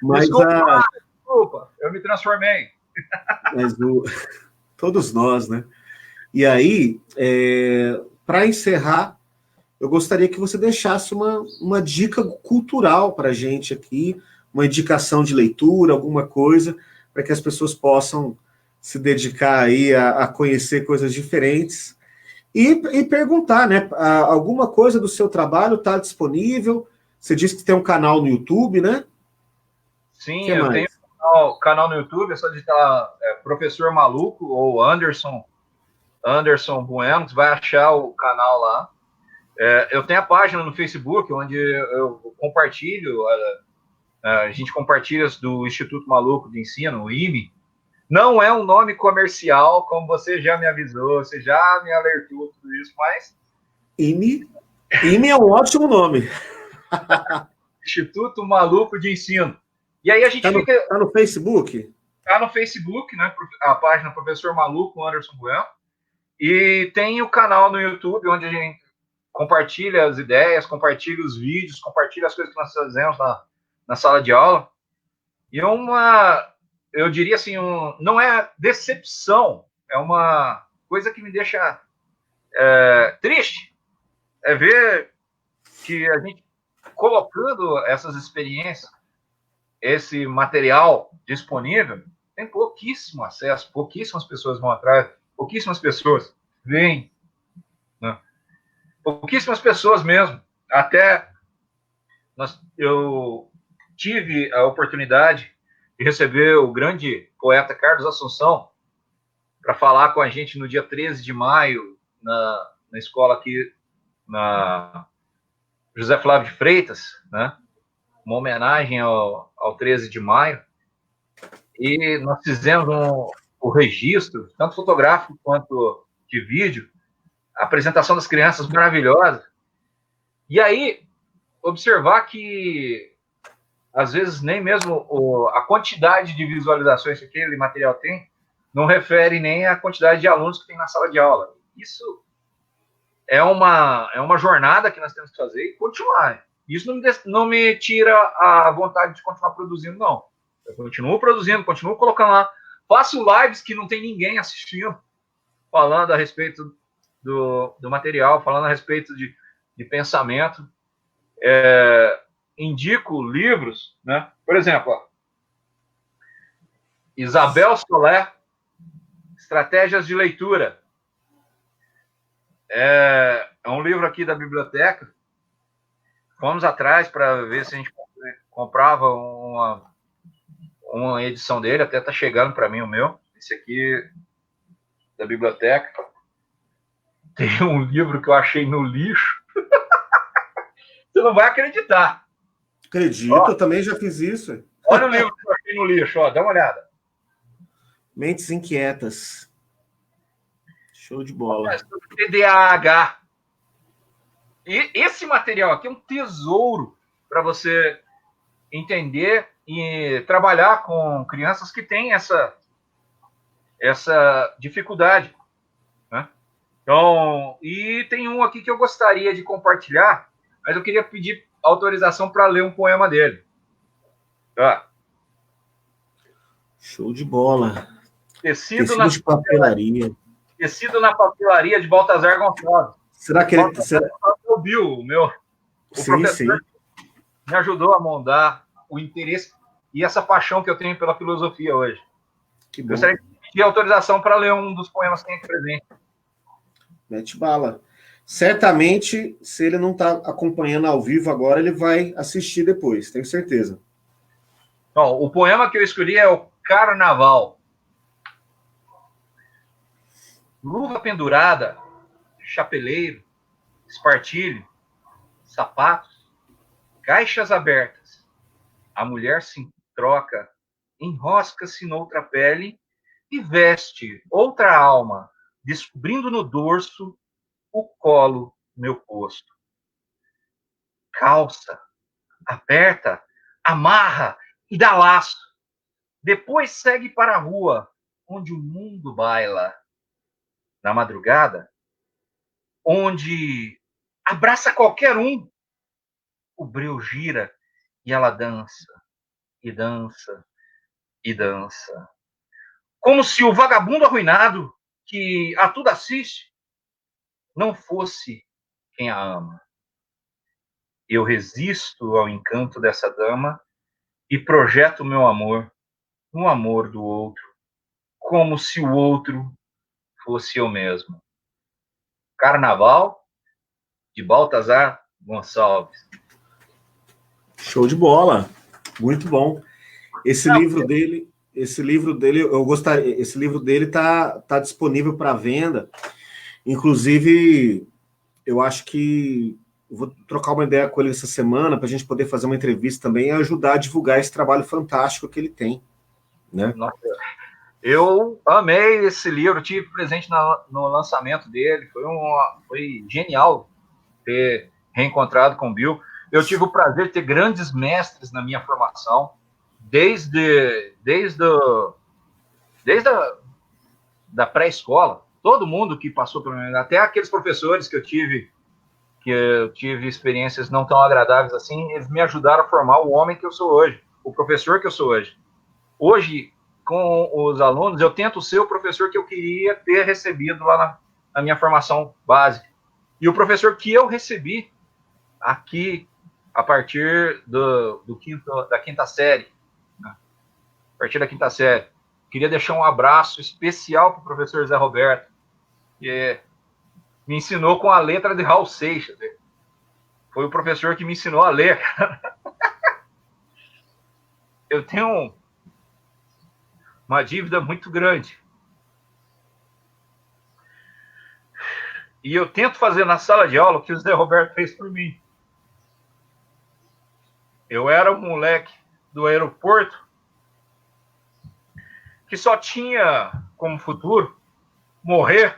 Mas desculpa, eu me transformei. Mas todos nós, né? E aí, para encerrar, eu gostaria que você deixasse uma dica cultural para a gente aqui, uma indicação de leitura, alguma coisa, para que as pessoas possam se dedicar aí a conhecer coisas diferentes e perguntar, né? Alguma coisa do seu trabalho está disponível? Você disse que tem um canal no YouTube, né? Sim, eu tenho um canal no YouTube, é só digitar Professor Maluco ou Anderson Bueno, você vai achar o canal lá. Eu tenho a página no Facebook, onde eu compartilho, a gente compartilha do Instituto Maluco de Ensino, o IME. Não é um nome comercial, como você já me avisou, você já me alertou tudo isso, mas... IME é um ótimo nome. Instituto Maluco de Ensino. E aí a gente fica... Tá no Facebook? Tá no Facebook, né? A página Professor Maluco, Anderson Bueno. E tem o canal no YouTube, onde a gente compartilha as ideias, compartilha os vídeos, compartilha as coisas que nós fazemos na sala de aula. E eu diria assim, não é decepção, é uma coisa que me deixa triste. É ver que a gente, colocando essas experiências, esse material disponível, tem pouquíssimo acesso, pouquíssimas pessoas vão atrás, pouquíssimas pessoas veem, né? Pouquíssimas pessoas mesmo. Até eu tive a oportunidade de receber o grande poeta Carlos Assunção para falar com a gente no dia 13 de maio, na escola aqui, na José Flávio de Freitas, né? Uma homenagem ao 13 de maio. E nós fizemos o registro, tanto fotográfico quanto de vídeo, a apresentação das crianças maravilhosa. E aí, observar que às vezes nem mesmo a quantidade de visualizações que aquele material tem não refere nem à quantidade de alunos que tem na sala de aula. Isso é uma jornada que nós temos que fazer e continuar. Isso não me tira a vontade de continuar produzindo, não. Eu continuo produzindo, continuo colocando lá. Faço lives que não tem ninguém assistindo, falando a respeito do material, falando a respeito de pensamento. Indico livros, né? Por exemplo, Isabel Soler, Estratégias de Leitura. É um livro aqui da biblioteca. Fomos atrás para ver se a gente comprava uma edição dele, até está chegando para mim o meu. Esse aqui da biblioteca. Tem um livro que eu achei no lixo. Você não vai acreditar. Acredito, eu também já fiz isso. Olha o livro que eu achei no lixo, dá uma olhada. Mentes Inquietas. Show de bola. TDAH. E esse material aqui é um tesouro para você entender e trabalhar com crianças que têm essa dificuldade, né? Então, e tem um aqui que eu gostaria de compartilhar, mas eu queria pedir autorização para ler um poema dele. Tá? Show de bola. Tecido de papelaria. Tecido na papelaria de Baltazar Gonçalves. Será que ele... Ouviu o professor me ajudou a moldar o interesse e essa paixão que eu tenho pela filosofia hoje. Que bom. Gostaria de pedir autorização para ler um dos poemas que tem aqui presente. Mete bala. Certamente, se ele não está acompanhando ao vivo agora, ele vai assistir depois, tenho certeza. Bom, o poema que eu escolhi é o Carnaval. Luva pendurada, chapeleiro, espartilho, sapatos, caixas abertas. A mulher se troca, enrosca-se noutra pele e veste outra alma, descobrindo no dorso o colo meu posto. Calça, aperta, amarra e dá laço. Depois segue para a rua, onde o mundo baila. Na madrugada, onde abraça qualquer um, o breu gira e ela dança, e dança, e dança. Como se o vagabundo arruinado, que a tudo assiste, não fosse quem a ama. Eu resisto ao encanto dessa dama e projeto meu amor no amor do outro, como se o outro fosse eu mesmo. Carnaval, de Baltazar Gonçalves. Show de bola, muito bom. Esse livro dele, eu gostaria, esse livro dele tá disponível para venda. Inclusive, eu acho que eu vou trocar uma ideia com ele essa semana para a gente poder fazer uma entrevista também e ajudar a divulgar esse trabalho fantástico que ele tem, né? Nossa, eu amei esse livro, tive presente no lançamento dele, foi genial ter reencontrado com o Bill. Eu tive o prazer de ter grandes mestres na minha formação, desde a pré-escola, todo mundo que passou por mim, até aqueles professores que eu tive experiências não tão agradáveis assim, eles me ajudaram a formar o homem que eu sou hoje, o professor que eu sou hoje. Hoje, com os alunos, eu tento ser o professor que eu queria ter recebido lá na minha formação básica. E o professor que eu recebi aqui, a partir da quinta série, né? A partir da quinta série, queria deixar um abraço especial para o professor Zé Roberto, que me ensinou com a letra de Raul Seixas. Foi o professor que me ensinou a ler. Eu tenho uma dívida muito grande. E eu tento fazer na sala de aula o que o Zé Roberto fez por mim. Eu era um moleque do aeroporto que só tinha como futuro morrer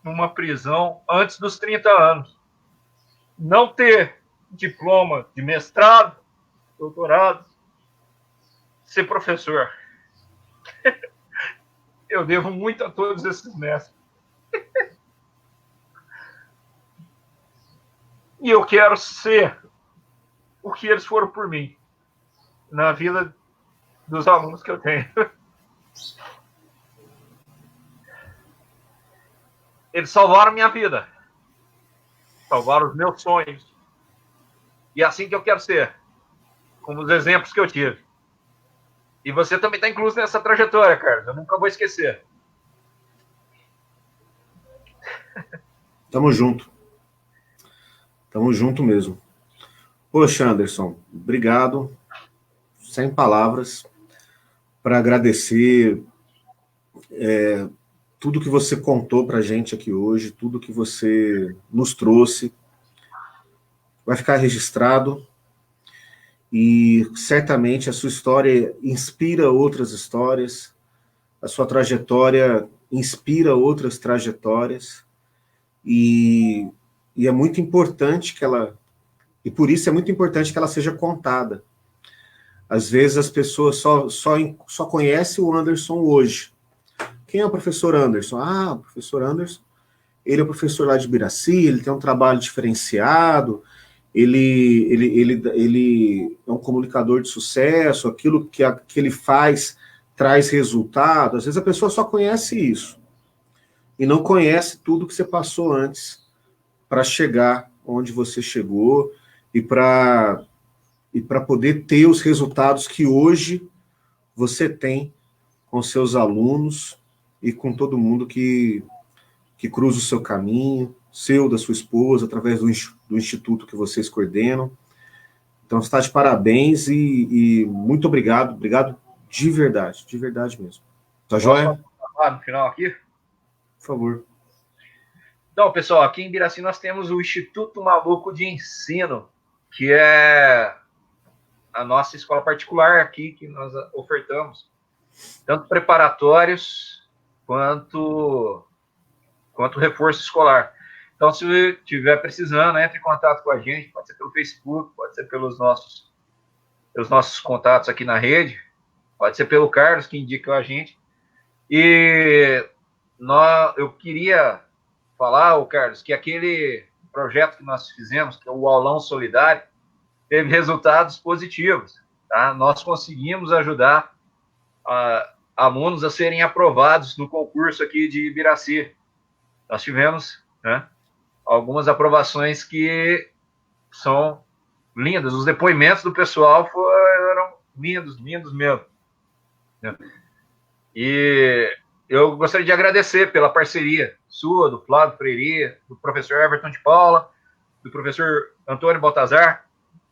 numa prisão antes dos 30 anos. Não ter diploma de mestrado, doutorado, ser professor. Eu devo muito a todos esses mestres. E eu quero ser o que eles foram por mim na vida dos alunos que eu tenho. Eles salvaram minha vida, salvaram os meus sonhos. E é assim que eu quero ser, como os exemplos que eu tive. E você também está incluso nessa trajetória, Carlos. Eu nunca vou esquecer. Tamo junto. Tamo junto mesmo. Poxa, Anderson, obrigado. Sem palavras para agradecer tudo que você contou para a gente aqui hoje, tudo que você nos trouxe. Vai ficar registrado e certamente a sua história inspira outras histórias, a sua trajetória inspira outras trajetórias e é muito importante que ela, e por isso é muito importante que ela seja contada. Às vezes as pessoas só conhecem o Anderson hoje. Quem é o professor Anderson? Ah, o professor Anderson, ele é professor lá de Biraci, ele tem um trabalho diferenciado, ele é um comunicador de sucesso, aquilo que ele faz traz resultado. Às vezes a pessoa só conhece isso. e não conhece tudo que você passou antes para chegar onde você chegou e para poder ter os resultados que hoje você tem com seus alunos e com todo mundo que cruza o seu caminho, seu, da sua esposa, através do instituto que vocês coordenam. Então, você está de parabéns e muito obrigado de verdade mesmo. Tá joia? Falar no final aqui? Por favor. Então, pessoal, aqui em Biraci nós temos o Instituto Maluco de Ensino, que é a nossa escola particular aqui que nós ofertamos, tanto preparatórios quanto reforço escolar. Então, se estiver precisando, entre em contato com a gente, pode ser pelo Facebook, pode ser pelos nossos contatos aqui na rede, pode ser pelo Carlos, que indica a gente. E eu queria falar, Carlos, que aquele projeto que nós fizemos, que é o Aulão Solidário, teve resultados positivos. Tá? Nós conseguimos ajudar alunos a serem aprovados no concurso aqui de Biraci. Nós tivemos, né, algumas aprovações que são lindas. Os depoimentos do pessoal foram lindos mesmo. E eu gostaria de agradecer pela parceria sua, do Flávio Freire, do professor Everton de Paula, do professor Antônio Baltazar,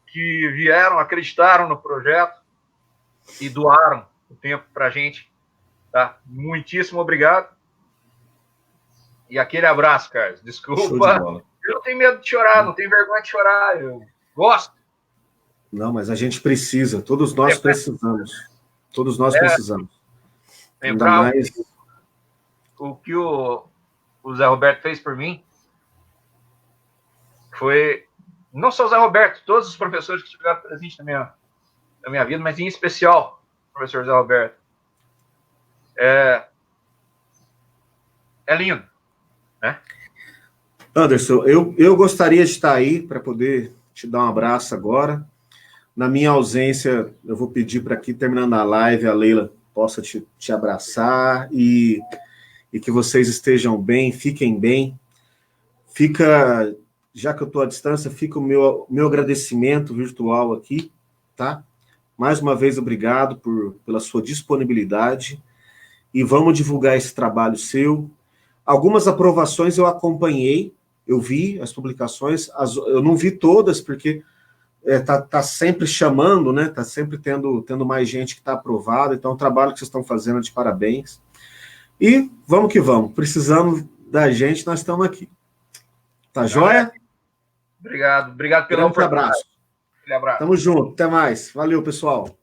que vieram, acreditaram no projeto e doaram o tempo para a gente. Tá? Muitíssimo obrigado. E aquele abraço, Carlos. Desculpa. Eu não tenho medo de chorar, não tenho vergonha de chorar. Eu gosto. Não, mas a gente precisa. Todos nós precisamos. Todos nós precisamos. Ainda mais o que o Zé Roberto fez por mim foi, não só o Zé Roberto, todos os professores que estiveram presentes na minha vida, mas em especial o professor Zé Roberto. É lindo, né? Anderson, eu gostaria de estar aí para poder te dar um abraço agora. Na minha ausência, eu vou pedir para que, terminando a live, a Leila possa te abraçar e que vocês estejam bem, fiquem bem. Já que eu estou à distância, fica o meu agradecimento virtual aqui, tá? Mais uma vez, obrigado pela sua disponibilidade e vamos divulgar esse trabalho seu. Algumas aprovações eu acompanhei, eu vi as publicações, eu não vi todas, porque tá sempre chamando, né? Tá sempre tendo mais gente que está aprovada, então o trabalho que vocês estão fazendo é de parabéns. E vamos que vamos, precisando da gente, nós estamos aqui. Tá joia? Obrigado pela oportunidade. Abraço. Tamo junto, até mais. Valeu, pessoal.